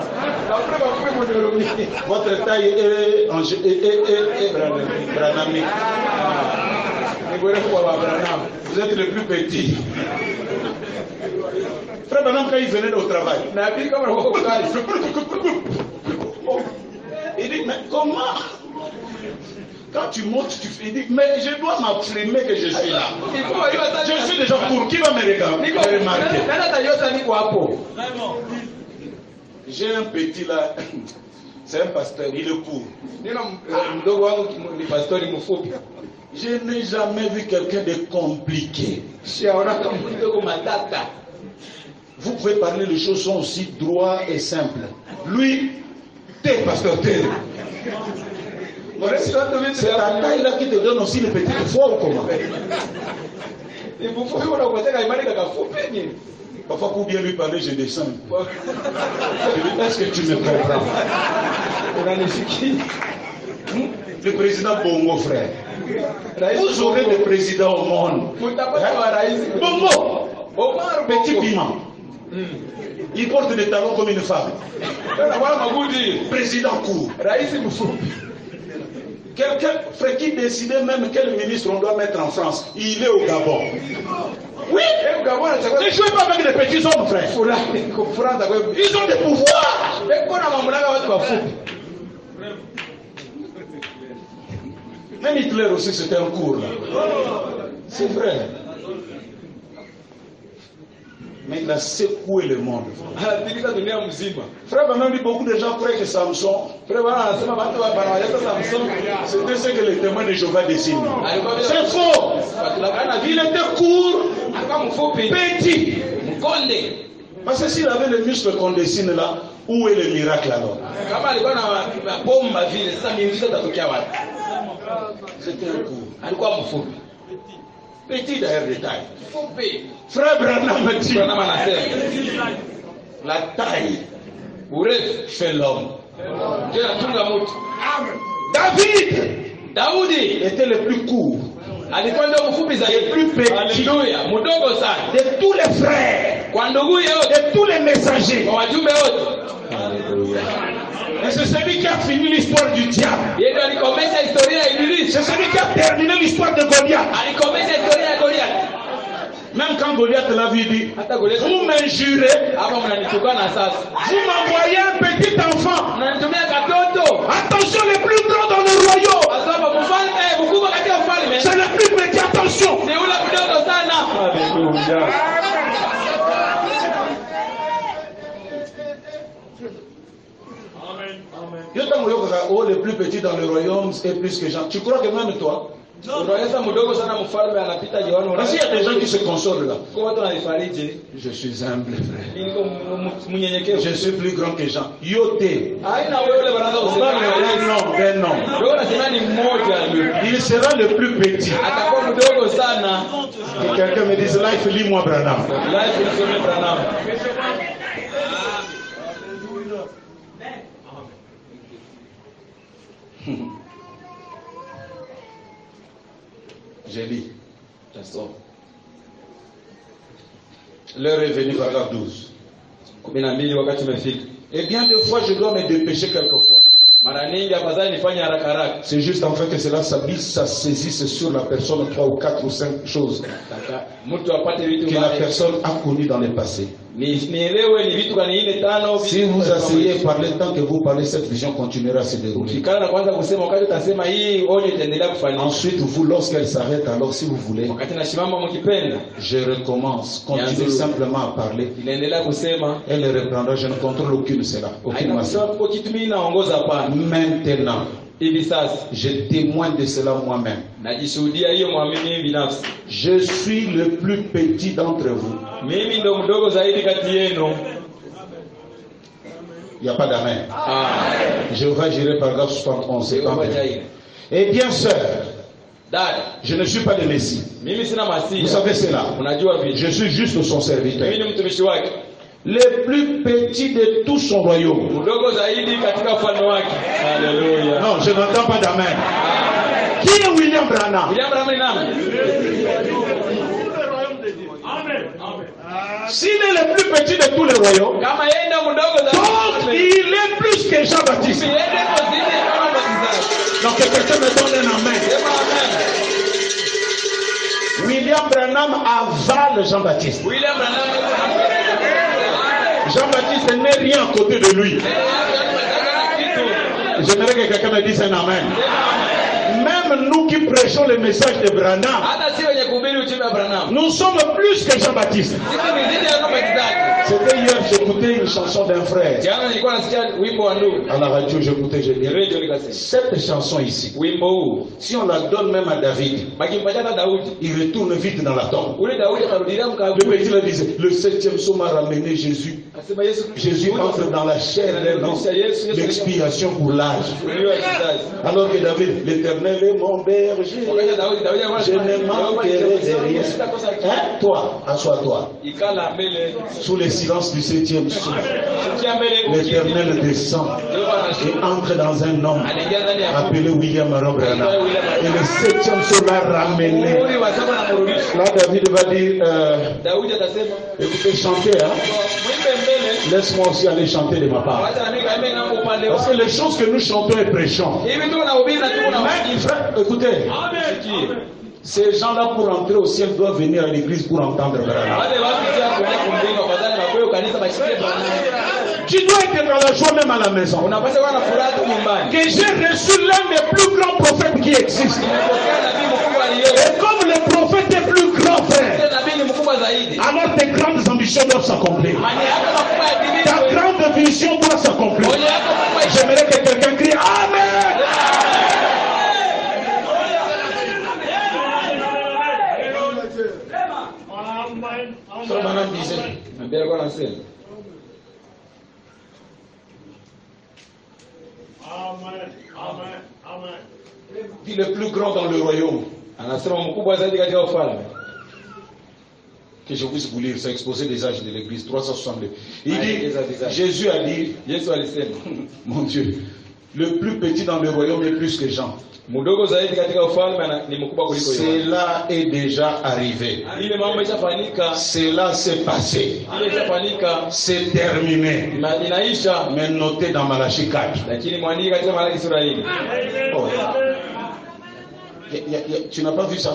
Votre taille est branamique. Vous êtes le plus petit. Frère Branham, quand il venait au travail, il dit, mais comment? Quand tu montes, il dit, mais je dois m'affirmer que je suis là. Je suis déjà court. Qui va me remarquer? J'ai un petit là, c'est un pasteur, il est court. Je n'ai jamais vu quelqu'un de compliqué. Vous pouvez parler, les choses sont aussi droits et simples. Lui, t'es pasteur, t'es. C'est ta taille là qui te donne aussi les petites fois ou comment? Parfois pour bien lui parler, je descends. Est-ce que tu me comprends? Le président Bongo, frère. Vous aurez des présidents au monde. Bongo, petit piment. Il porte des talons comme une femme. Président court. Quelqu'un, frère, qui décidait même quel ministre on doit mettre en France. Il est au Gabon. Oui, ne jouez pas avec les petits hommes, frère. Ils ont des pouvoirs. Même Hitler aussi, c'était un cours là. C'est vrai. Mais il a secoué le monde. Frère Branham dit, beaucoup de gens croient que Samson, c'était ce que les témoins de Jéhovah dessinent. C'est faux. Il était court, petit. Parce que s'il avait le muscle qu'on dessine là, où est le miracle alors? C'était un court. Petit d'ailleurs de taille. Frère Branham dit, la taille fait l'homme. David était le plus court, le plus petit de tous les frères, de tous les messagers. Et c'est celui qui a fini l'histoire du diable. C'est celui qui a terminé l'histoire de Goliath. Même quand Goliath l'a vu, dit, vous m'injurez, vous m'envoyez un petit enfant. Attention, les plus grands dans le royaume. C'est le plus petit, attention. Oh, le plus petit dans le royaume est plus que Jean. Tu crois que même toi? Parce qu'il y a des gens qui se consolent là. Je suis humble, frère. Je suis plus grand que Jean. Yoté. Non. Il sera le plus petit. Et quelqu'un me dit, life, lis-moi Branham. Je lis. L'heure est venue, paragraphe 12. Et bien des fois, je dois me dépêcher quelquefois. C'est juste en fait que cela ça saisisse sur la personne 3 ou 4 ou 5 choses que la personne a connues dans le passé. Si vous asseyez et parlez, tant que vous parlez, cette vision continuera à se dérouler. Ensuite, vous, lorsqu'elle s'arrête, alors si vous voulez, je recommence. Continuez simplement à parler. Elle reprendra. Je ne contrôle aucune cela. Aucune masse. Maintenant, je témoigne de cela moi-même. Je suis le plus petit d'entre vous. Il n'y a pas d'amen. Je vais gérer paragraphe 71. Eh bien, sœur, je ne suis pas le Messie. Vous savez cela. Je suis juste son serviteur. Le plus petit de tout son royaume. Non, je n'entends pas d'amen. Qui est William Branham? S'il est le plus petit de tous les royaumes, donc il est plus que Jean-Baptiste. Donc que quelqu'un me donne un amen. William Branham avale Jean-Baptiste. Jean-Baptiste n'est rien à côté de lui. J'aimerais que quelqu'un me dise un amen. Même nous qui prêchons le message de Branham, nous sommes plus que Jean-Baptiste. C'était hier, j'écoutais une chanson d'un frère. À la radio, j'écoutais, j'ai dit, cette chanson ici, si on la donne même à David, il retourne vite dans la tombe. Le petit le disait, le 7e psaume a ramené Jésus. Jésus entre dans la chair l'expiation pour l'âge. Alors que David, l'Éternel est mon berger, je ne manquerai de rien. Hein? Toi, assois-toi. Sous les silences du 7e psaume, l'Éternel descend et entre dans un homme appelé William Branham. Et le 7e psaume l'a ramené. Là, David va dire, écoutez, chantez, hein? Laisse-moi aussi aller chanter de ma part. Parce que les choses que nous chantons et prêchons, écoutez, ces gens-là pour entrer au ciel doivent venir à l'église pour entendre Branham. Tu dois être dans la joie même à la maison. Que j'ai reçu l'un des plus grands prophètes qui existent. Et comme le prophète est plus grand, frère, alors tes grandes ambitions doivent s'accomplir. Ta grande vision doit s'accomplir. J'aimerais que quelqu'un crie Amen. Branham disait, dit le plus grand dans le royaume. Que je puisse vous lire, c'est exposé des âges de l'église 362. Il dit, Jésus a dit, mon Dieu, le plus petit dans le royaume est plus que Jean. Cela est déjà arrivé. Cela s'est passé. C'est terminé. Mais noté dans Malachie 4. Oh. Tu n'as pas vu ça?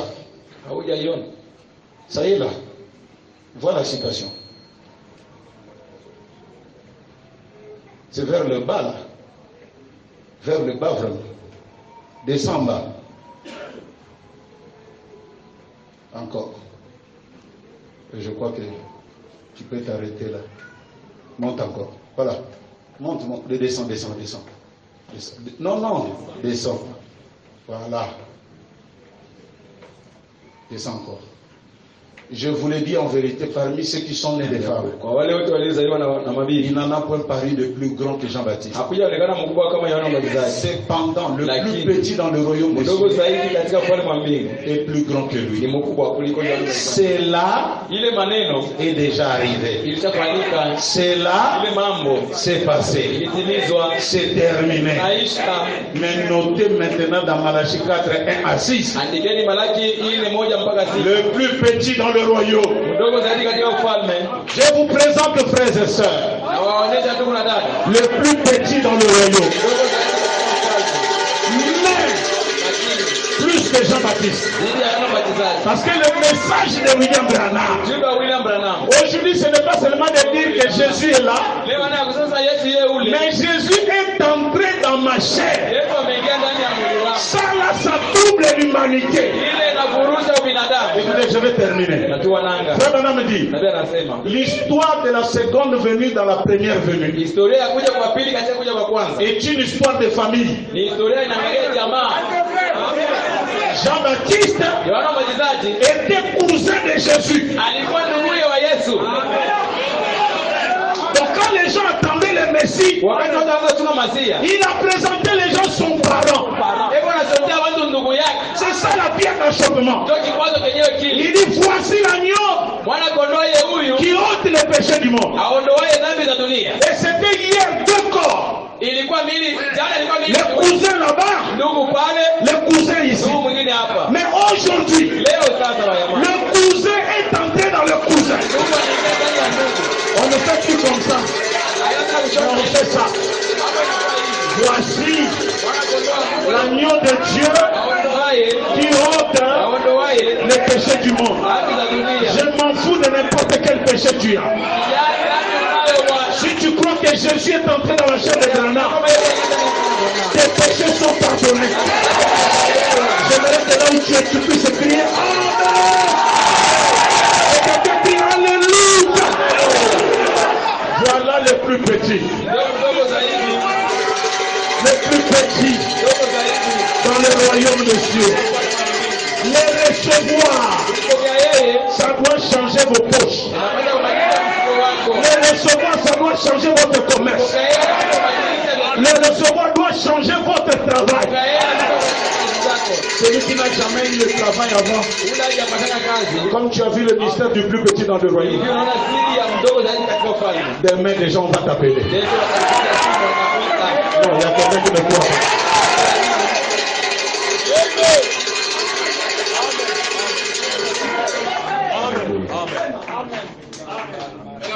Ça y est là. Voilà la citation. C'est vers le bas là. Vers le bas vraiment. Descends bas. Encore. Et je crois que tu peux t'arrêter là. Monte encore. Voilà. Monte, monte. Descends. Non. Descends. Voilà. Descends encore. Je vous l'ai dit en vérité, parmi ceux qui sont nés des femmes, il n'en a point paru de plus grand que Jean-Baptiste. Cependant, le plus petit dans le royaume des cieux est plus grand que lui. Cela est déjà arrivé. Cela s'est passé. C'est terminé. Mais notez maintenant dans Malachie 4, 1 à 6. Le plus petit dans le royaume. Je vous présente, frères et sœurs, le plus petit dans le royaume. Mais plus que Jean-Baptiste. Parce que le message de William Branham, aujourd'hui, ce n'est pas seulement de dire que Jésus est là, mais Jésus est entré dans ma chair. Ça là, ça double l'humanité. Écoutez, je vais terminer. Frère Branham me dit, l'histoire de la seconde venue dans la première venue est une histoire de famille. Jean-Baptiste était cousin de Jésus. Donc quand les gens attendaient le Messie, il a présenté les gens son parent. C'est ça la pierre d'achoppement. Il dit, voici l'agneau qui ôte les péchés du monde. Et c'était hier deux corps. Le cousin là-bas, le cousin ici. Mais aujourd'hui, le cousin est entré dans le cousin. On ne fait plus comme ça. On fait ça. Voici l'agneau de Dieu qui ôte les péchés du monde. Je m'en fous de n'importe quel péché tu as. Si tu crois que Jésus est entré dans la chair de Branham, tes péchés sont pardonnés. J'aimerais que là où tu es, tu puisses crier Amen. Et quelqu'un crie Alléluia. Voilà le plus petit. Le plus petit dans le royaume de Dieu. Les recevoir, ça doit changer vos poches. Les recevoir, ça doit changer votre commerce. Les recevoir doit changer votre travail. Celui qui n'a jamais eu le travail avant, comme tu as vu le mystère du plus petit dans le royaume, demain les gens vont t'appeler. Non, il y a quelqu'un qui me croit.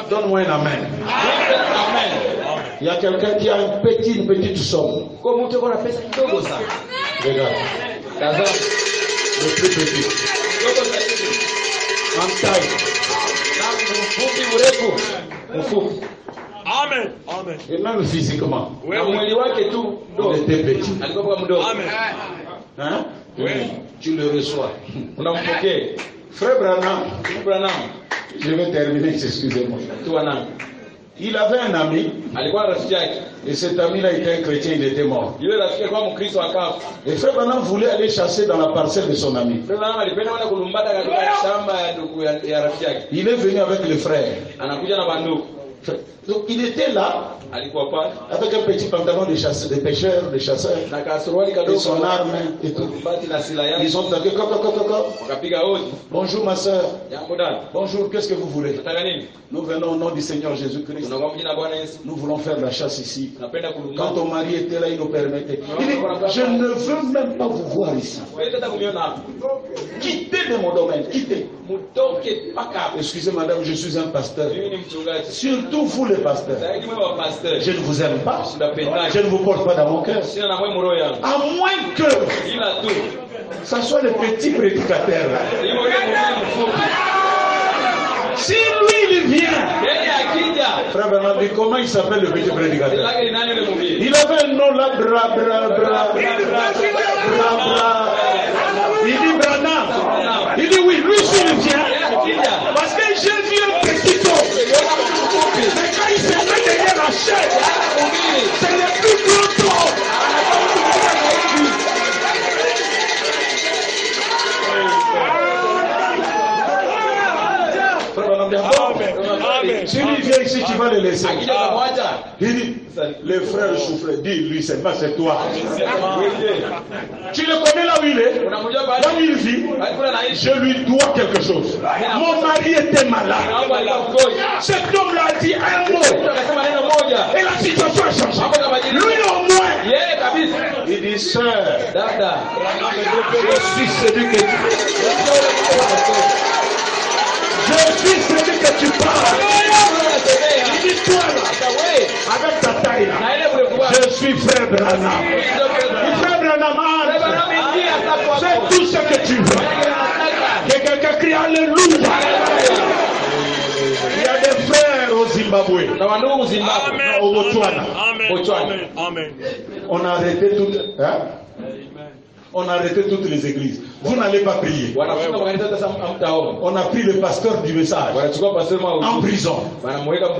Donne-moi un amen. Il y a quelqu'un qui a une petite somme. Regarde. Le plus petit. En taille. Amen. Amen. Et même physiquement. Oui. Il était petit. Amen. Hein? Oui. Tu le reçois. Frère Branham, je vais terminer, excusez-moi. Il avait un ami, et cet ami-là était un chrétien, il était mort. Et Frère Branham voulait aller chasser dans la parcelle de son ami. Il est venu avec le frère. Donc il était là, avec un petit pantalon de pêcheur, de chasseur, et son arme et tout. Ils ont tapé, bonjour ma soeur. Bonjour, qu'est-ce que vous voulez? Nous venons au nom du Seigneur Jésus-Christ. Nous voulons faire la chasse ici. Quand ton mari était là, il nous permettait. Il dit, je ne veux même pas vous voir ici. Quittez de mon domaine, quittez. Excusez madame, je suis un pasteur. Surtout vous les pasteurs. Je ne vous aime pas. Je ne vous porte pas dans mon cœur. À moins que ça soit le petit prédicateur là. Si lui il vient, frère Branham, comment il s'appelle le petit prédicateur? Il avait un nom là, il dit Branham. Il dit oui, lui s'il vient, parce que j'ai vu un petit homme. Mais quand il se met derrière la chaise, c'est le plus gros homme. le laisser. Il dit, les frères souffrent. Dis-lui, c'est pas c'est toi. Tu le connais là où il est? Là où il vit? Je lui dois quelque chose. Mon mari était malade. Cet homme-là a dit un mot. Et la situation a changé. Lui au moins. Il dit, sœur, je suis celui que tu Je suis celui que tu parles. Il dit toi là, avec ta taille là, je suis frère Branham. Frère Branham, c'est tout ce que tu veux. Que quelqu'un crie Alléluia. Il y a des frères au Zimbabwe, au Botswana. On a arrêté tout. On a arrêté toutes les églises. Vous n'allez pas prier. On a pris le pasteur du message en prison.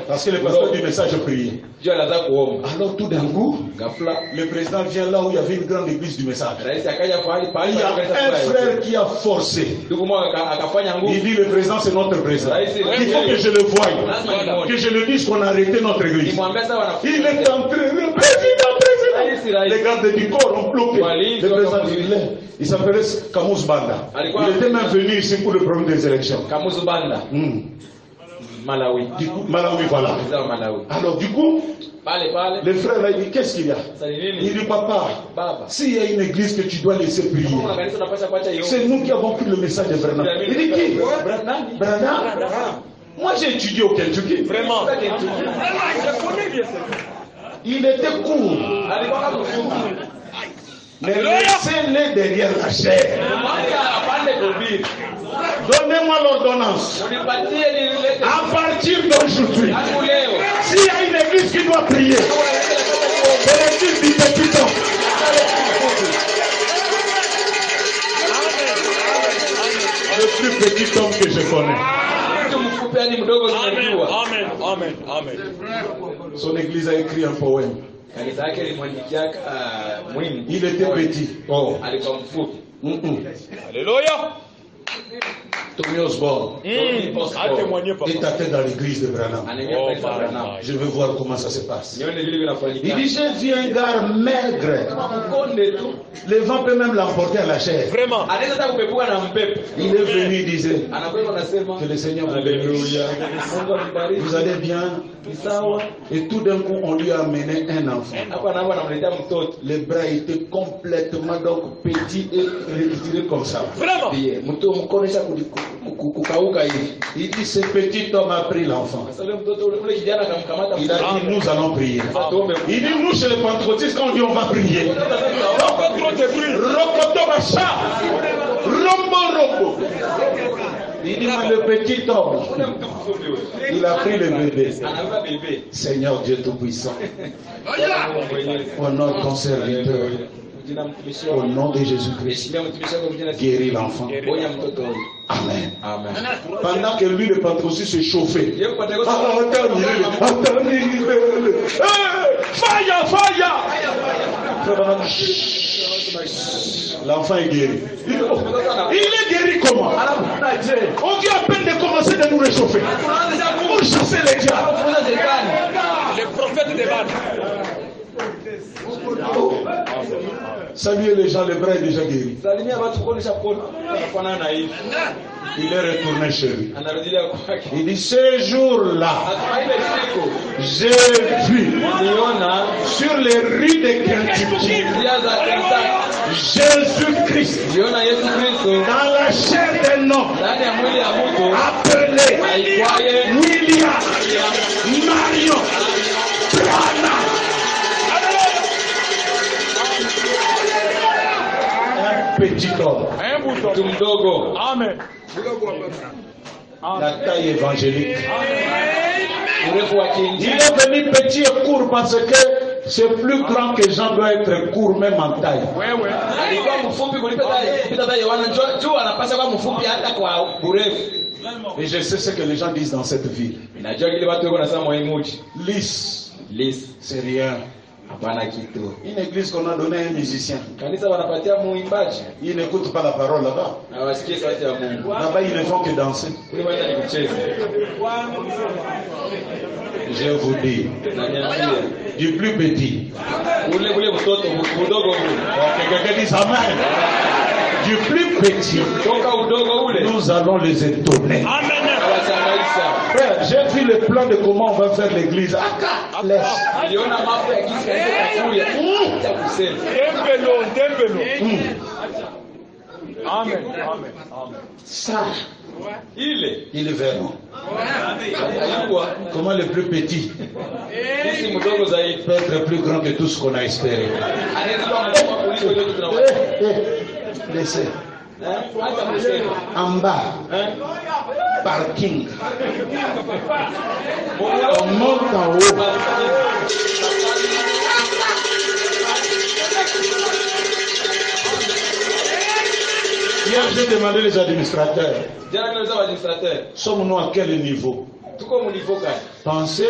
Parce que le pasteur du message priait. Alors tout d'un coup, le président vient là où il y avait une grande église du message. Il y a un frère qui a forcé. Il dit le président c'est notre président. Il faut que je le voie. Que je le dise qu'on a arrêté notre église. Il est entré. Le président. Les gardes du corps ont bloqué. Le président il s'appelait Kamus Banda. Il était même venu ici pour le problème des élections. Kamus Banda. Malawi. Du coup, Malawi, voilà. Alors du coup, le frère là, il dit qu'est-ce qu'il y a? Il dit papa, s'il y a une église que tu dois laisser prier, c'est nous qui avons pris le message de Branham. Il dit qui? Branham. Moi j'ai étudié au Kentucky. Vraiment. Il était court. Mais laissez-les derrière la chair. Donnez-moi l'ordonnance. À partir d'aujourd'hui, s'il y a une église qui doit prier, c'est l'église du petit homme. Le plus petit homme que je connais. Amen. Son église a écrit un poème. Il était petit. Oh. Alléluia. Tommy Osborne était dans l'église de Branham. Je veux voir comment ça se passe. Il dit j'ai vu un gars maigre. Le vent peut même l'emporter à la chair. Vraiment. Il est venu, il disait que le Seigneur vous bénisse. Vous allez bien. Et tout d'un coup on lui a amené un enfant. Les bras étaient complètement donc petits et retirés comme ça. Vraiment. Il dit ce petit homme a pris l'enfant. Il a dit nous allons prier. Il dit nous chez les pentecôtistes quand on dit on va prier. Il dit le petit homme, il a pris le bébé. Seigneur Dieu Tout-Puissant, honore ton serviteur. Au nom de Jésus-Christ, guéris l'enfant. Amen. Pendant que lui, le pentecôtiste, se chauffait. L'enfant est guéri. Il est guéri comment? On vient à peine de commencer de nous réchauffer. Pour chasser les diables. Les prophètes des balles. Saluez les gens, le bras est déjà guéri. Il est retourné chez lui. Il dit ce jour-là, j'ai vu sur les rues de Kentucky Jésus-Christ dans la chair d'un homme appelé William Marion Branham. Petit homme. Amen. La taille évangélique. Il est venu petit et court parce que c'est plus grand que Jean doit être court même en taille. Et je sais ce que les gens disent dans cette ville. Lisse, c'est rien. Une église qu'on a donnée à un musicien. Ils n'écoutent pas la parole là-bas. Là-bas, ils ne font que danser. Je vous dis, du plus petit. Quelqu'un dit amen. Du plus petit, nous allons les étonner. Frère, j'ai vu le plan de comment on va faire l'église. Laisse. Amen. Ça, ils le verront. Comment le plus petit peut être plus grand que tout ce qu'on a espéré. Laissez. En bas, parking. On monte en haut. Hier, j'ai demandé les administrateurs. Sommes-nous à quel niveau? Pensez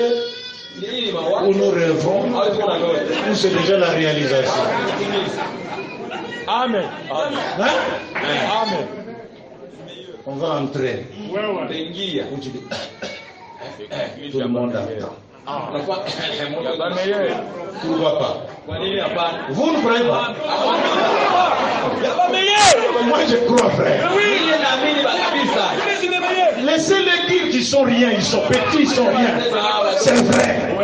où nous rêvons, ou c'est déjà la réalisation. Amen. Hein? Amen. On va entrer. Tout le monde attend. Pourquoi pas? Vous ne croyez pas? Moi je crois, frère. Laissez-les dire qu'ils sont rien, ils sont petits, ils sont rien. C'est vrai.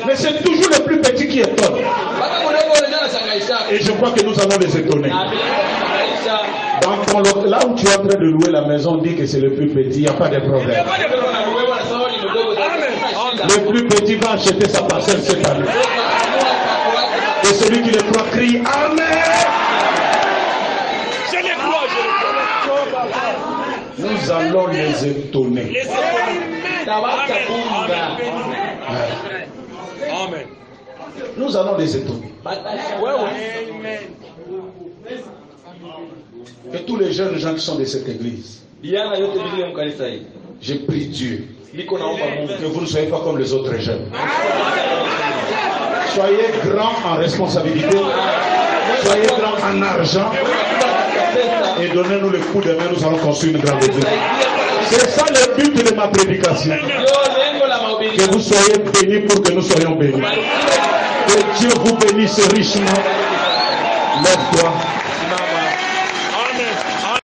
Mais c'est toujours le plus petit qui étonne. Et je crois que nous allons les étonner. Là où tu es en train de louer la maison, dit que c'est le plus petit, il n'y a pas de problème. Le plus petit va acheter sa parcelle cette année. Et celui qui le croit crie Amen. Je les crois. Nous allons les étonner. Amen. Nous allons les étonner. Et tous les jeunes gens qui sont de cette église, je prie Dieu que vous ne soyez pas comme les autres jeunes. Soyez grands en responsabilité, soyez grands en argent, et donnez-nous le coup de main, nous allons construire une grande église. C'est ça le but de ma prédication. Que vous soyez bénis pour que nous soyons bénis. Que Dieu vous bénisse richement. Lève-toi.